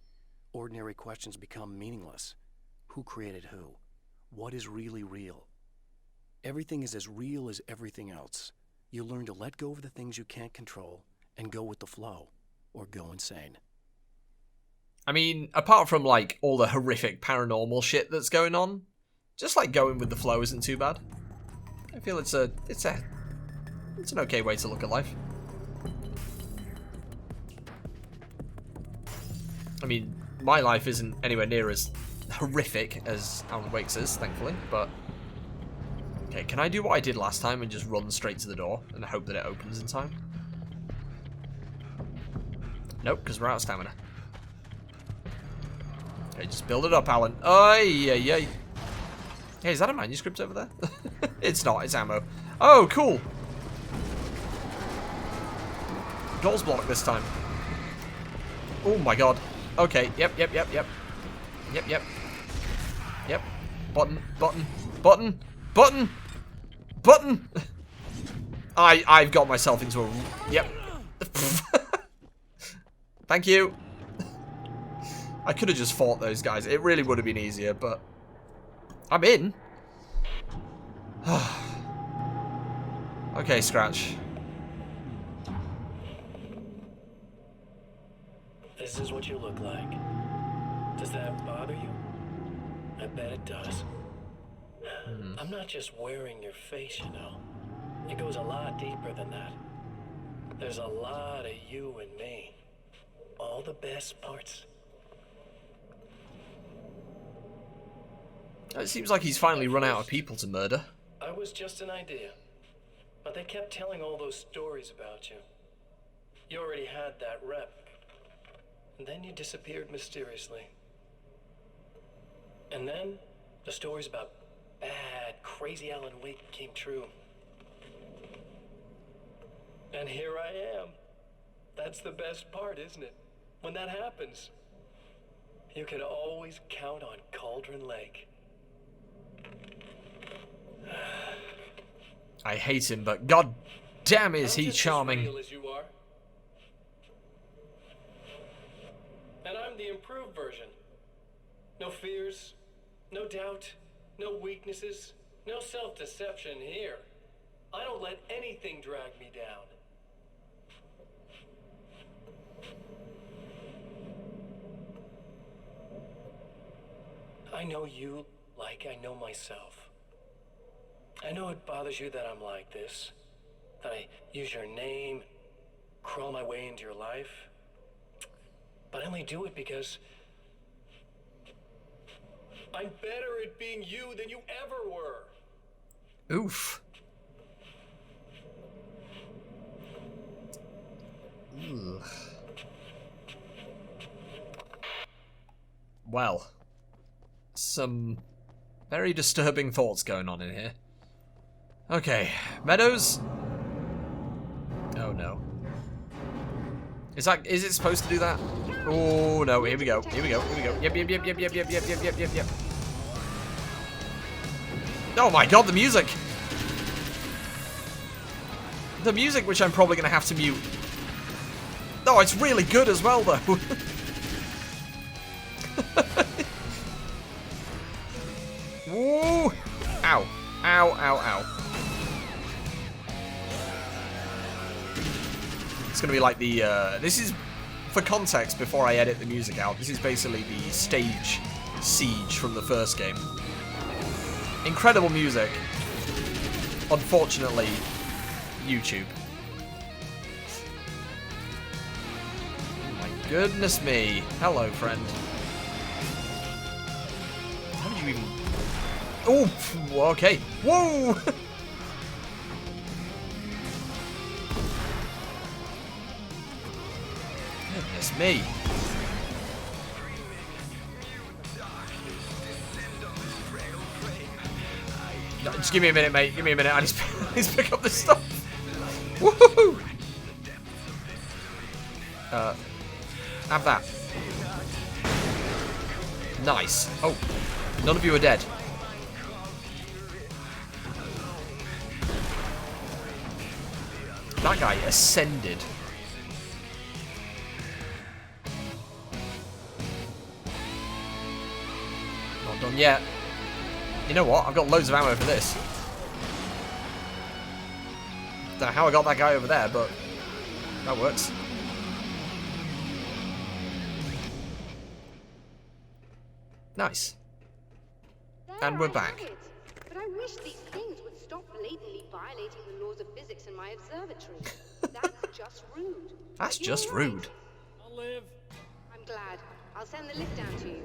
Ordinary questions become meaningless. Who created who? What is really real? Everything is as real as everything else. You learn to let go of the things you can't control and go with the flow, or go insane. I mean, apart from, like, all the horrific paranormal shit that's going on, just, like, going with the flow isn't too bad. I feel it's an okay way to look at life. I mean, my life isn't anywhere near as horrific as Alan Wake's is, thankfully, but... Okay, can I do what I did last time and just run straight to the door and hope that it opens in time? Nope, because we're out of stamina. Okay, just build it up, Alan. Hey, is that a manuscript over there? It's not, it's ammo. Oh, cool! Door's blocked this time. Oh my god. Okay, yep. Button! I've got myself into a... Yep. Thank you. I could have just fought those guys. It really would have been easier, but... I'm in. Okay, Scratch. This is what you look like. Does that bother you? I bet it does. I'm not just wearing your face, you know. It goes a lot deeper than that. There's a lot of you and me. All the best parts. It seems like he's finally run out of people to murder. I was just an idea. But they kept telling all those stories about you. You already had that rep. And then you disappeared mysteriously. And then the stories about bad, crazy Alan Wake came true. And here I am. That's the best part, isn't it? When that happens, you can always count on Cauldron Lake. I hate him, but god damn is he just charming. As real as you are. And I'm the improved version. No fears, no doubt, no weaknesses, no self-deception here. I don't let anything drag me down. I know you like I know myself. I know it bothers you that I'm like this, that I use your name, crawl my way into your life, but I only do it because I'm better at being you than you ever were. Oof. Ugh. Well, some very disturbing thoughts going on in here. Okay, Meadows. Oh no. Is it supposed to do that? Oh no, here we go. Here we go. Here we go. Yep. Oh my god, the music. The music, which I'm probably gonna have to mute. Oh, it's really good as well though. Woo! Ow. Ow, ow, ow. It's gonna be like the, this is, for context, before I edit the music out, this is basically the stage siege from the first game. Incredible music. Unfortunately, YouTube. Oh my goodness me. Hello, friend. How did you even... Oh, okay. Whoa! Goodness me. No, just give me a minute, mate. Give me a minute. I need to pick up this stuff. Woohoo! Have that. Nice. Oh, none of you are dead. That guy ascended. Not done yet. You know what? I've got loads of ammo for this. Don't know how I got that guy over there, but that works. Nice. And we're back. But I wish these things would stop blatantly violating the laws of physics in my observatory. That's just rude. That's just rude. I'll live. I'm glad. I'll send the list down to you.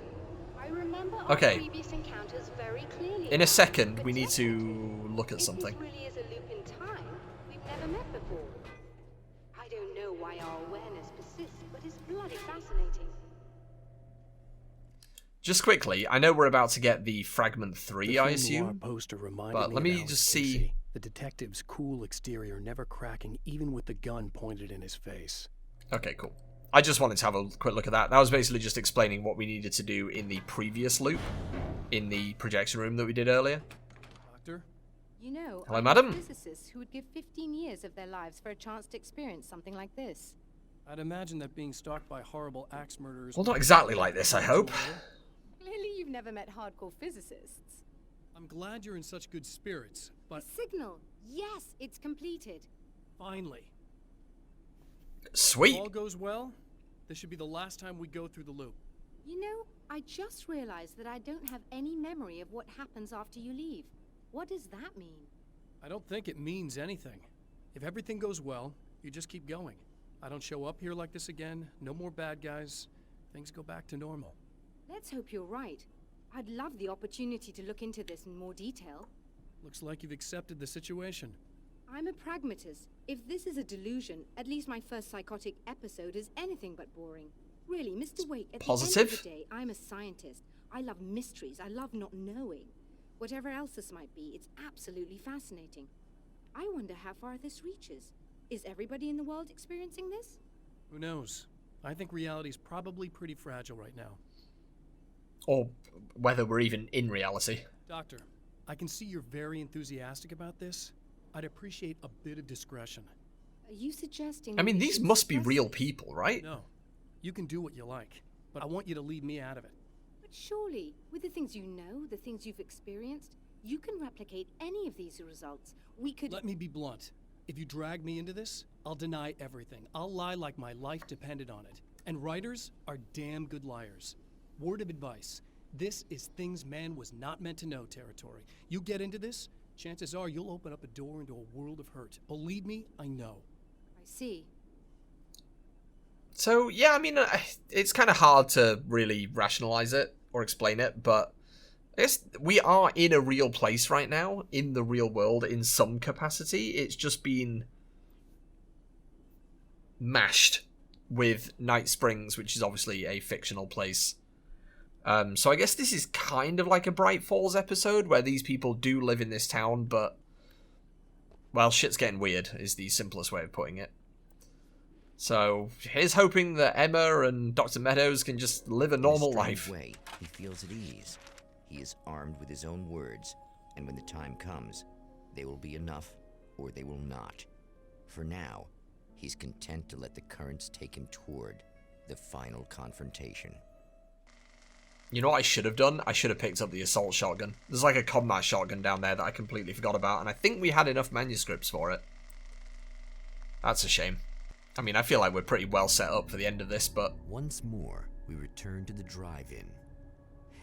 I remember Okay. our previous encounters very clearly. In a second, we need to look at something. If this really is a loop in time, we've never met before. I don't know why our awareness persists, but it's bloody fascinating. Just quickly, I know we're about to get the Fragment 3, I assume. Poster reminded But me let of me Alex just Casey, see. the detective's cool exterior never cracking even with the gun pointed in his face. Okay, cool. I just wanted to have a quick look at that. That was basically just explaining what we needed to do in the previous loop, in the projection room that we did earlier. Doctor? You know, Hello, I know madam? physicists who would give 15 years of their lives for a chance to experience something like this. I'd imagine that being stalked by horrible axe murderers... Well, not exactly like this, I hope. Clearly you've never met hardcore physicists. I'm glad you're in such good spirits, but... Signal! Yes, it's completed. Finally. Sweet. If all goes well, this should be the last time we go through the loop. You know, I just realized that I don't have any memory of what happens after you leave. What does that mean? I don't think it means anything. If everything goes well, you just keep going. I don't show up here like this again, no more bad guys. Things go back to normal. Let's hope you're right. I'd love the opportunity to look into this in more detail. Looks like you've accepted the situation. I'm a pragmatist. If this is a delusion, at least my first psychotic episode is anything but boring. Really, Mr. Wake, at the end of the day, I'm a scientist. I love mysteries. I love not knowing. Whatever else this might be, it's absolutely fascinating. I wonder how far this reaches. Is everybody in the world experiencing this? Who knows? I think reality's probably pretty fragile right now. Or whether we're even in reality. Doctor, I can see you're very enthusiastic about this. I'd appreciate a bit of discretion. Are you suggesting... I mean, these must be real people, right? No. You can do what you like, but I want you to leave me out of it. But surely, with the things you know, the things you've experienced, you can replicate any of these results. We could... Let me be blunt. If you drag me into this, I'll deny everything. I'll lie like my life depended on it. And writers are damn good liars. Word of advice. This is things man was not meant to know territory. You get into this, chances are you'll open up a door into a world of hurt. Believe me, I know. I see. So, yeah, I mean, it's kind of hard to really rationalize it or explain it, but I guess we are in a real place right now, in the real world, in some capacity. It's just been mashed with Night Springs, which is obviously a fictional place. So I guess this is kind of like a Bright Falls episode, where these people do live in this town, but, well, shit's getting weird, is the simplest way of putting it. So, here's hoping that Emma and Dr. Meadows can just live a normal life. In a strange way, he feels at ease. He is armed with his own words, and when the time comes, they will be enough, or they will not. For now, he's content to let the currents take him toward the final confrontation. You know what I should have done? I should have picked up the assault shotgun. There's like a combat shotgun down there that I completely forgot about, and I think we had enough manuscripts for it. That's a shame. I mean, I feel like we're pretty well set up for the end of this, but... Once more, we return to the drive-in.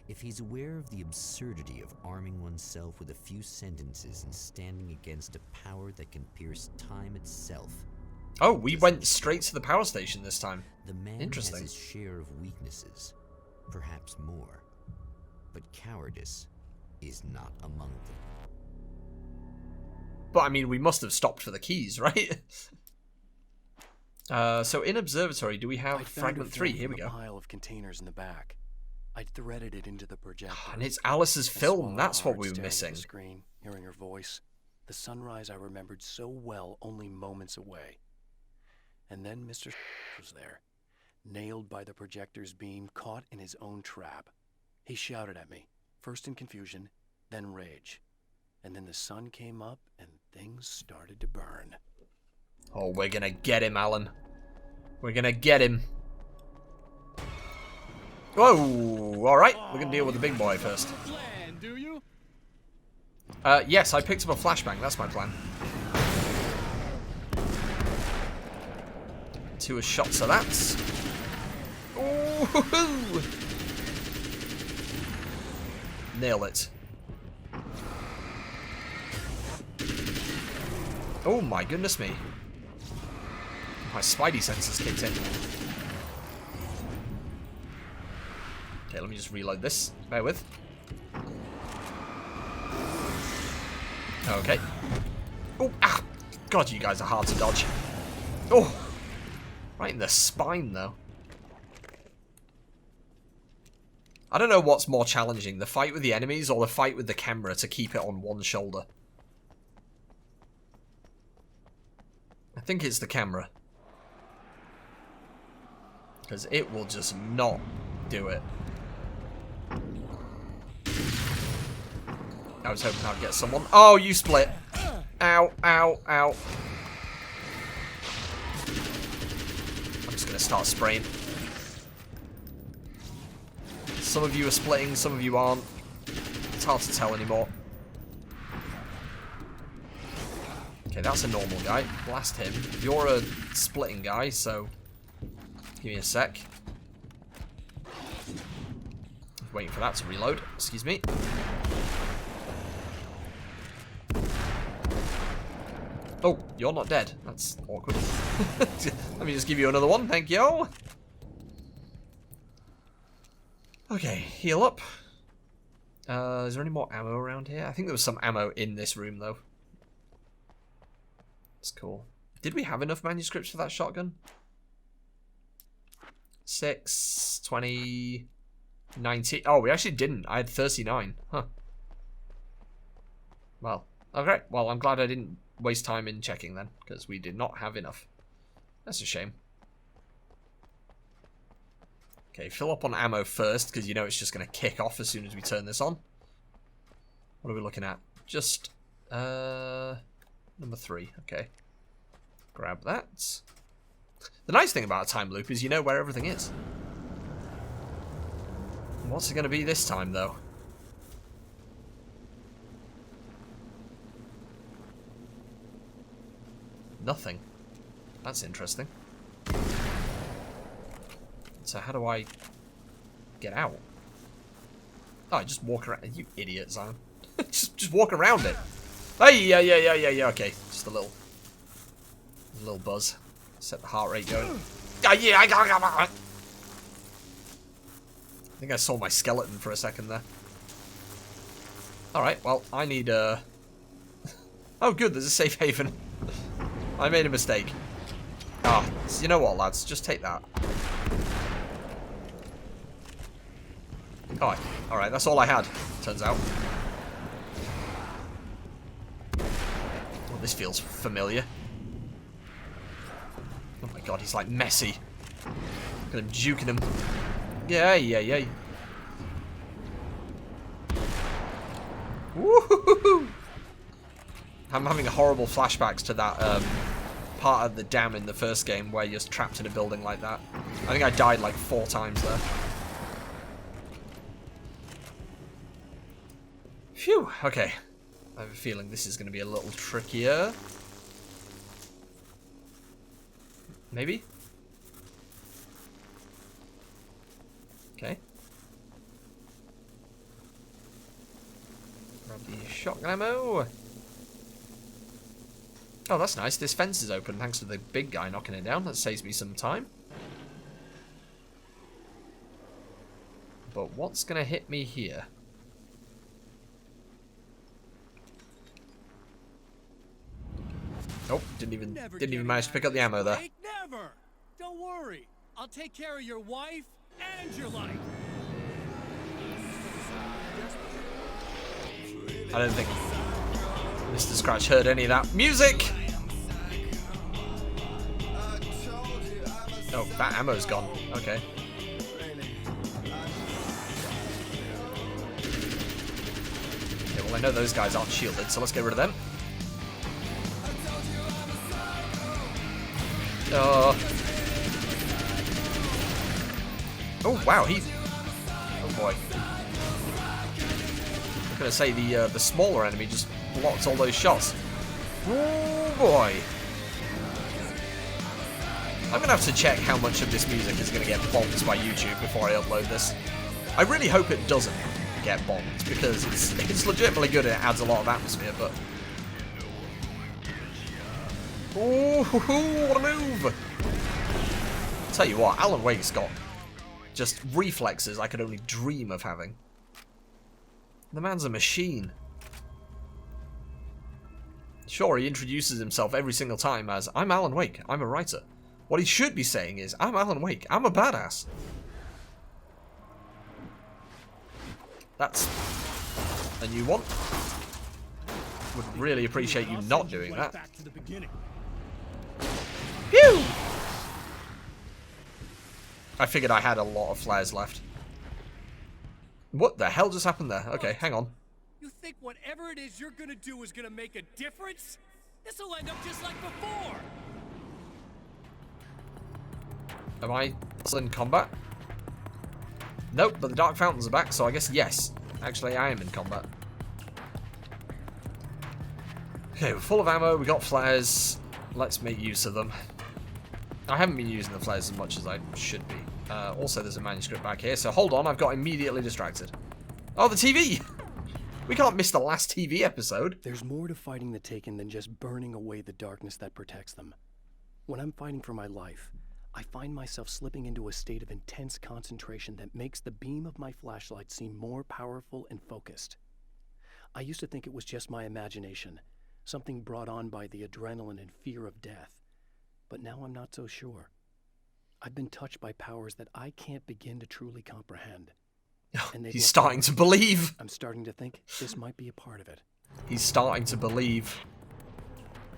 If he's aware of the absurdity of arming oneself with a few sentences and standing against a power that can pierce time itself... Oh, we went straight to the power station this time. The man Interesting. has his share of weaknesses, perhaps more. But cowardice is not among them. But, I mean, we must have stopped for the keys, right? So in Observatory, do we have Fragment 3? Here we go. A pile of containers in the back. I threaded it into the projector. And it's Alice's film. That's what we were missing. The screen, hearing her voice. The sunrise I remembered so well only moments away. And then Mr. was there, nailed by the projector's beam, caught in his own trap. He shouted at me, first in confusion, then rage. And then the sun came up and things started to burn. Oh, we're gonna get him, Alan. We're gonna get him. Whoa! Alright, we're gonna deal with the big boy first. Do you? Yes, I picked up a flashbang. That's my plan. 2 shots of that. Ooh! Nail it. Oh my goodness me. My spidey senses kicked in. Okay, let me just reload this. Bear with. Okay. Oh, ah! God, you guys are hard to dodge. Oh! Right in the spine, though. I don't know what's more challenging, the fight with the enemies or the fight with the camera to keep it on one shoulder. I think it's the camera. Because it will just not do it. I was hoping I'd get someone. Oh, you split. Ow, ow, ow. I'm just going to start spraying. Some of you are splitting, some of you aren't. It's hard to tell anymore. Okay, that's a normal guy. Blast him. You're a splitting guy, so... Give me a sec. Waiting for that to reload. Excuse me. Oh, you're not dead. That's awkward. Let me just give you another one. Thank you. Okay, heal up. Is there any more ammo around here? I think there was some ammo in this room, though. That's cool. Did we have enough manuscripts for that shotgun? 6, 20, 19. Oh, we actually didn't. I had 39. Huh. Well, okay. Well, I'm glad I didn't waste time in checking then, because we did not have enough. That's a shame. Okay, fill up on ammo first, because you know it's just going to kick off as soon as we turn this on. What are we looking at? Just, number 3. Okay. Grab that. The nice thing about a time loop is you know where everything is. What's it going to be this time, though? Nothing. That's interesting. So how do I get out? Oh, I just walk around. You idiot, Zion. just walk around it. Hey, yeah. Okay, just a little buzz. Set the heart rate going. I think I saw my skeleton for a second there. Alright, well, I need oh good, there's a safe haven. I made a mistake. Ah, so you know what, lads? Just take that. Oh, alright, that's all I had, turns out. Oh, this feels familiar. Oh my god, he's like messy. Look at him juking him. Yeah. Woohoo! I'm having horrible flashbacks to that part of the dam in the first game where you're trapped in a building like that. I think I died like 4 times there. Phew, okay. I have a feeling this is going to be a little trickier. Maybe? Okay. Grab the shotgun ammo. Oh, that's nice. This fence is open thanks to the big guy knocking it down. That saves me some time. But what's going to hit me here? Nope, didn't even manage to pick up the ammo there. Never. Don't worry. I'll take care of your wife and your life. I don't think Mr. Scratch heard any of that music. Oh, that ammo's gone. Okay. Okay, well I know those guys aren't shielded, so let's get rid of them. Oh wow, oh boy. I'm gonna say the smaller enemy just blocked all those shots. Oh boy. I'm gonna have to check how much of this music is gonna get bombed by YouTube before I upload this. I really hope it doesn't get bombed because it's legitimately good and it adds a lot of atmosphere, but ooh, what a move! I'll tell you what, Alan Wake's got just reflexes I could only dream of having. The man's a machine. Sure, he introduces himself every single time as, I'm Alan Wake, I'm a writer. What he should be saying is, I'm Alan Wake, I'm a badass. That's a new one. Would really appreciate you not doing that. Phew! I figured I had a lot of flares left. What the hell just happened there? Okay, hang on. You think whatever it is you're gonna do is gonna make a difference? This'll end up just like before. Am I still in combat? Nope, but the Dark Fountains are back, so I guess yes. Actually, I am in combat. Okay, we're full of ammo, we got flares. Let's make use of them. I haven't been using the flares as much as I should be. Also, there's a manuscript back here, so hold on, I've got immediately distracted. Oh, the TV! We can't miss the last TV episode. There's more to fighting the Taken than just burning away the darkness that protects them. When I'm fighting for my life, I find myself slipping into a state of intense concentration that makes the beam of my flashlight seem more powerful and focused. I used to think it was just my imagination, something brought on by the adrenaline and fear of death. But now I'm not so sure. I've been touched by powers that I can't begin to truly comprehend. And He's starting to believe. I'm starting to think this might be a part of it. He's starting to believe.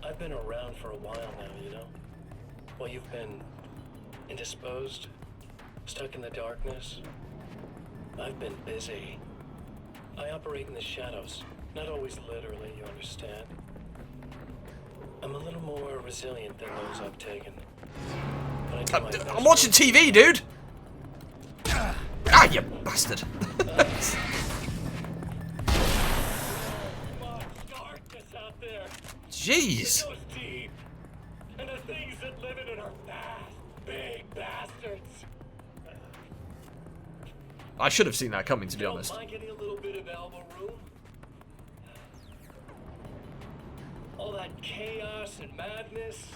I've been around for a while now, you know? While you've been indisposed, stuck in the darkness, I've been busy. I operate in the shadows, not always literally, you understand? I'm a little more resilient than those I've taken. I'm watching TV, dude! Ah, you bastard! Jeez! And the things that live in it are fast, big bastards. I should have seen that coming, to be honest. Don't mind getting a little bit of elbow room? All that chaos and madness,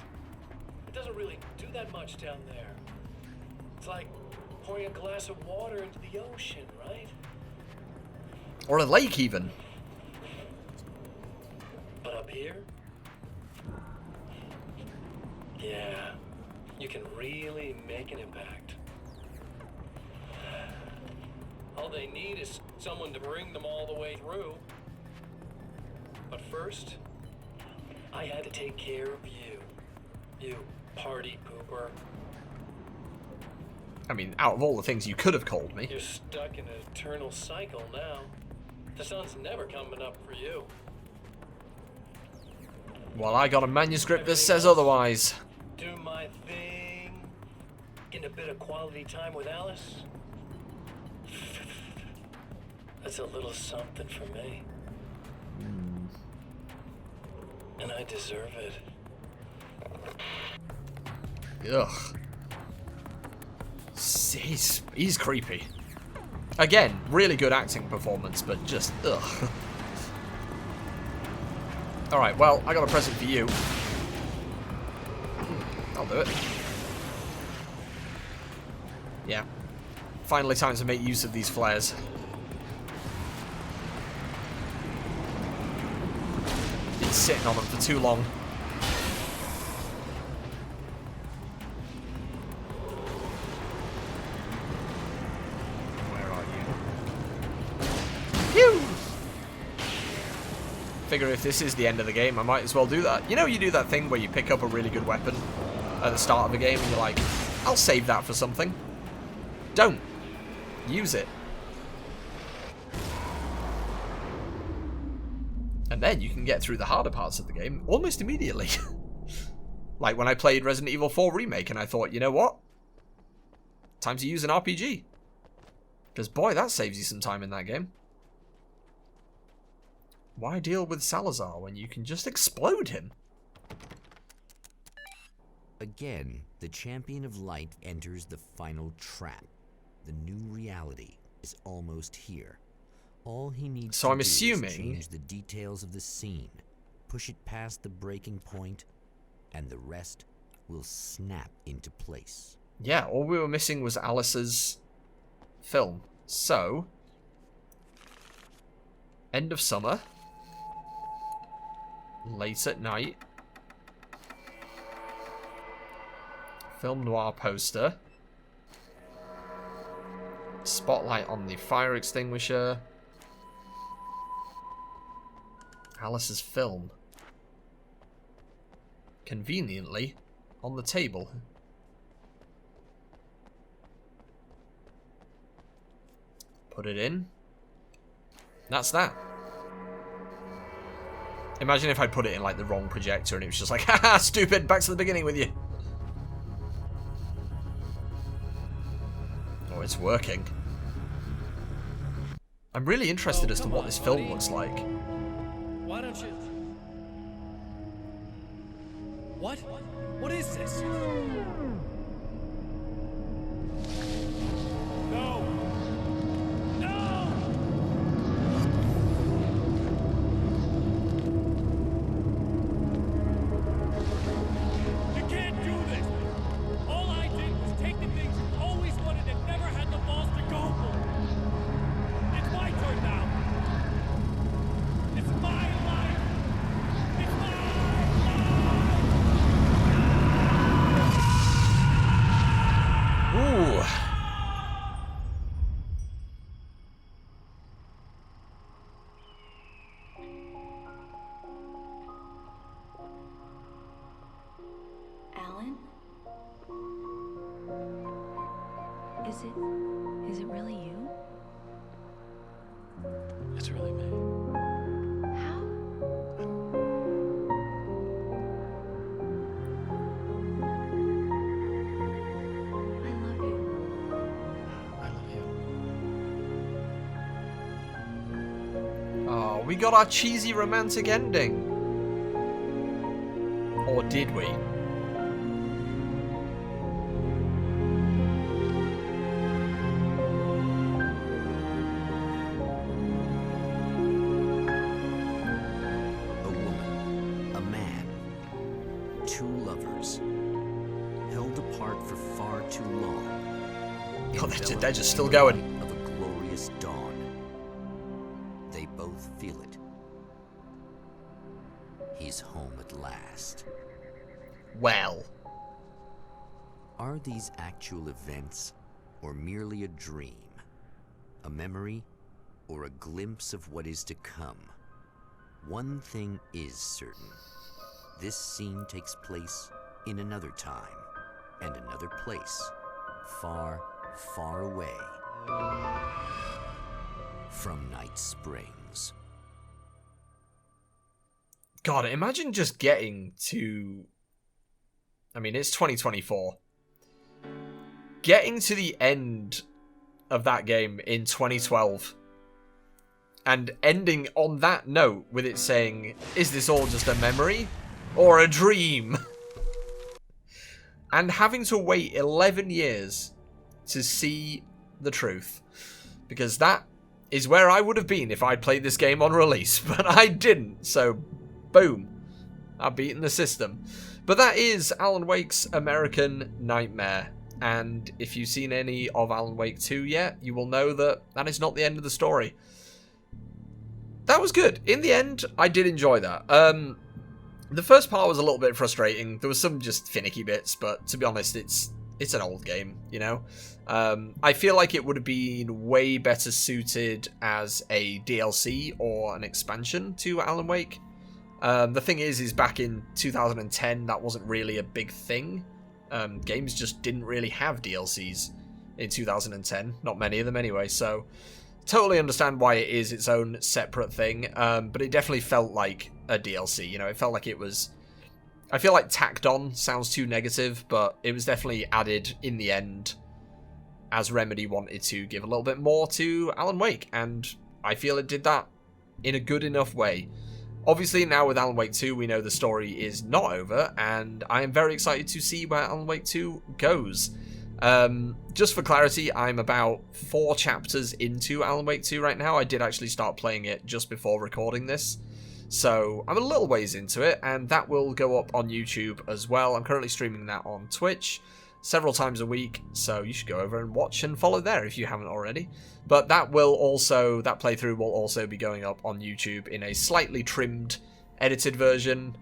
it doesn't really do that much down there. It's like pouring a glass of water into the ocean, right? Or a lake, even. But up here? Yeah, you can really make an impact. All they need is someone to bring them all the way through. But first, I had to take care of you. You party pooper. I mean, out of all the things you could have called me. You're stuck in an eternal cycle now. The sun's never coming up for you. Well, I got a manuscript that says otherwise. Do my thing. Getting a bit of quality time with Alice. That's a little something for me. And I deserve it. Ugh. He's creepy. Again, really good acting performance, but just ugh. Alright, well, I got a present for you. I'll do it. Yeah. Finally time to make use of these flares. Been sitting on them for too long. Where are you? Phew! Figure if this is the end of the game, I might as well do that. You know, you do that thing where you pick up a really good weapon at the start of a game and you're like, I'll save that for something. Don't. Use it. And then you can get through the harder parts of the game almost immediately. Like when I played Resident Evil 4 Remake and I thought, you know what? Time to use an RPG. Because boy, that saves you some time in that game. Why deal with Salazar when you can just explode him? Again, the champion of light enters the final trap. The new reality is almost here. All he needs so to I'm do assuming is change the details of the scene, push it past the breaking point, and the rest will snap into place. Yeah, all we were missing was Alice's film. So, end of summer, late at night, film noir poster, spotlight on the fire extinguisher, Alice's film, conveniently on the table. Put it in. That's that. Imagine if I put it in like the wrong projector and it was just like, haha, stupid, back to the beginning with you. Oh, it's working. I'm really interested as to what this film looks like. Why don't you... What? What is this? It's really me. How? I love you. I love you. Oh, we got our cheesy romantic ending. Or did we? They're just still going. Of a glorious dawn. They both feel it. He's home at last. Well. Are these actual events, or merely a dream? A memory, or a glimpse of what is to come? One thing is certain. This scene takes place in another time, and another place, far, far away from Night Springs. God, imagine just getting to... I mean, it's 2024. Getting to the end of that game in 2012 and ending on that note with it saying, is this all just a memory or a dream? And having to wait 11 years to see the truth, because that is where I would have been if I'd played this game on release, but I didn't, so boom, I've beaten the system. But that is Alan Wake's American Nightmare, and if you've seen any of Alan Wake 2 yet, you will know that that is not the end of the story. That was good. In the end, I did enjoy that. The first part was a little bit frustrating. There was some just finicky bits, but to be honest, it's an old game, you know? I feel like it would have been way better suited as a DLC or an expansion to Alan Wake. The thing is back in 2010, that wasn't really a big thing. Games just didn't really have DLCs in 2010. Not many of them anyway, so totally understand why it is its own separate thing. But it definitely felt like a DLC, you know? It felt like it was... I feel like tacked on sounds too negative, but it was definitely added in the end as Remedy wanted to give a little bit more to Alan Wake, and I feel it did that in a good enough way. Obviously, now with Alan Wake 2, we know the story is not over, and I am very excited to see where Alan Wake 2 goes. Just for clarity, I'm about 4 chapters into Alan Wake 2 right now. I did actually start playing it just before recording this. So I'm a little ways into it, and that will go up on YouTube as well. I'm currently streaming that on Twitch several times a week, so you should go over and watch and follow there if you haven't already. But that playthrough will also be going up on YouTube in a slightly trimmed, edited version.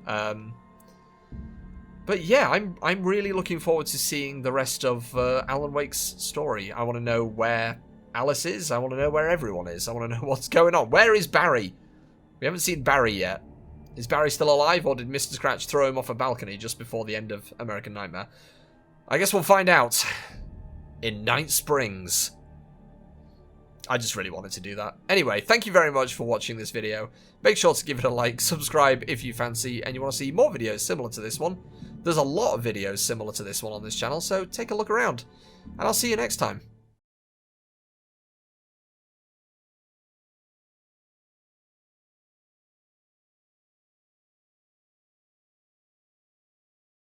But yeah, I'm really looking forward to seeing the rest of Alan Wake's story. I want to know where Alice is. I want to know where everyone is. I want to know what's going on. Where is Barry? We haven't seen Barry yet. Is Barry still alive, or did Mr. Scratch throw him off a balcony just before the end of American Nightmare? I guess we'll find out in Night Springs. I just really wanted to do that. Anyway, thank you very much for watching this video. Make sure to give it a like, subscribe if you fancy, and you want to see more videos similar to this one. There's a lot of videos similar to this one on this channel, so take a look around. And I'll see you next time.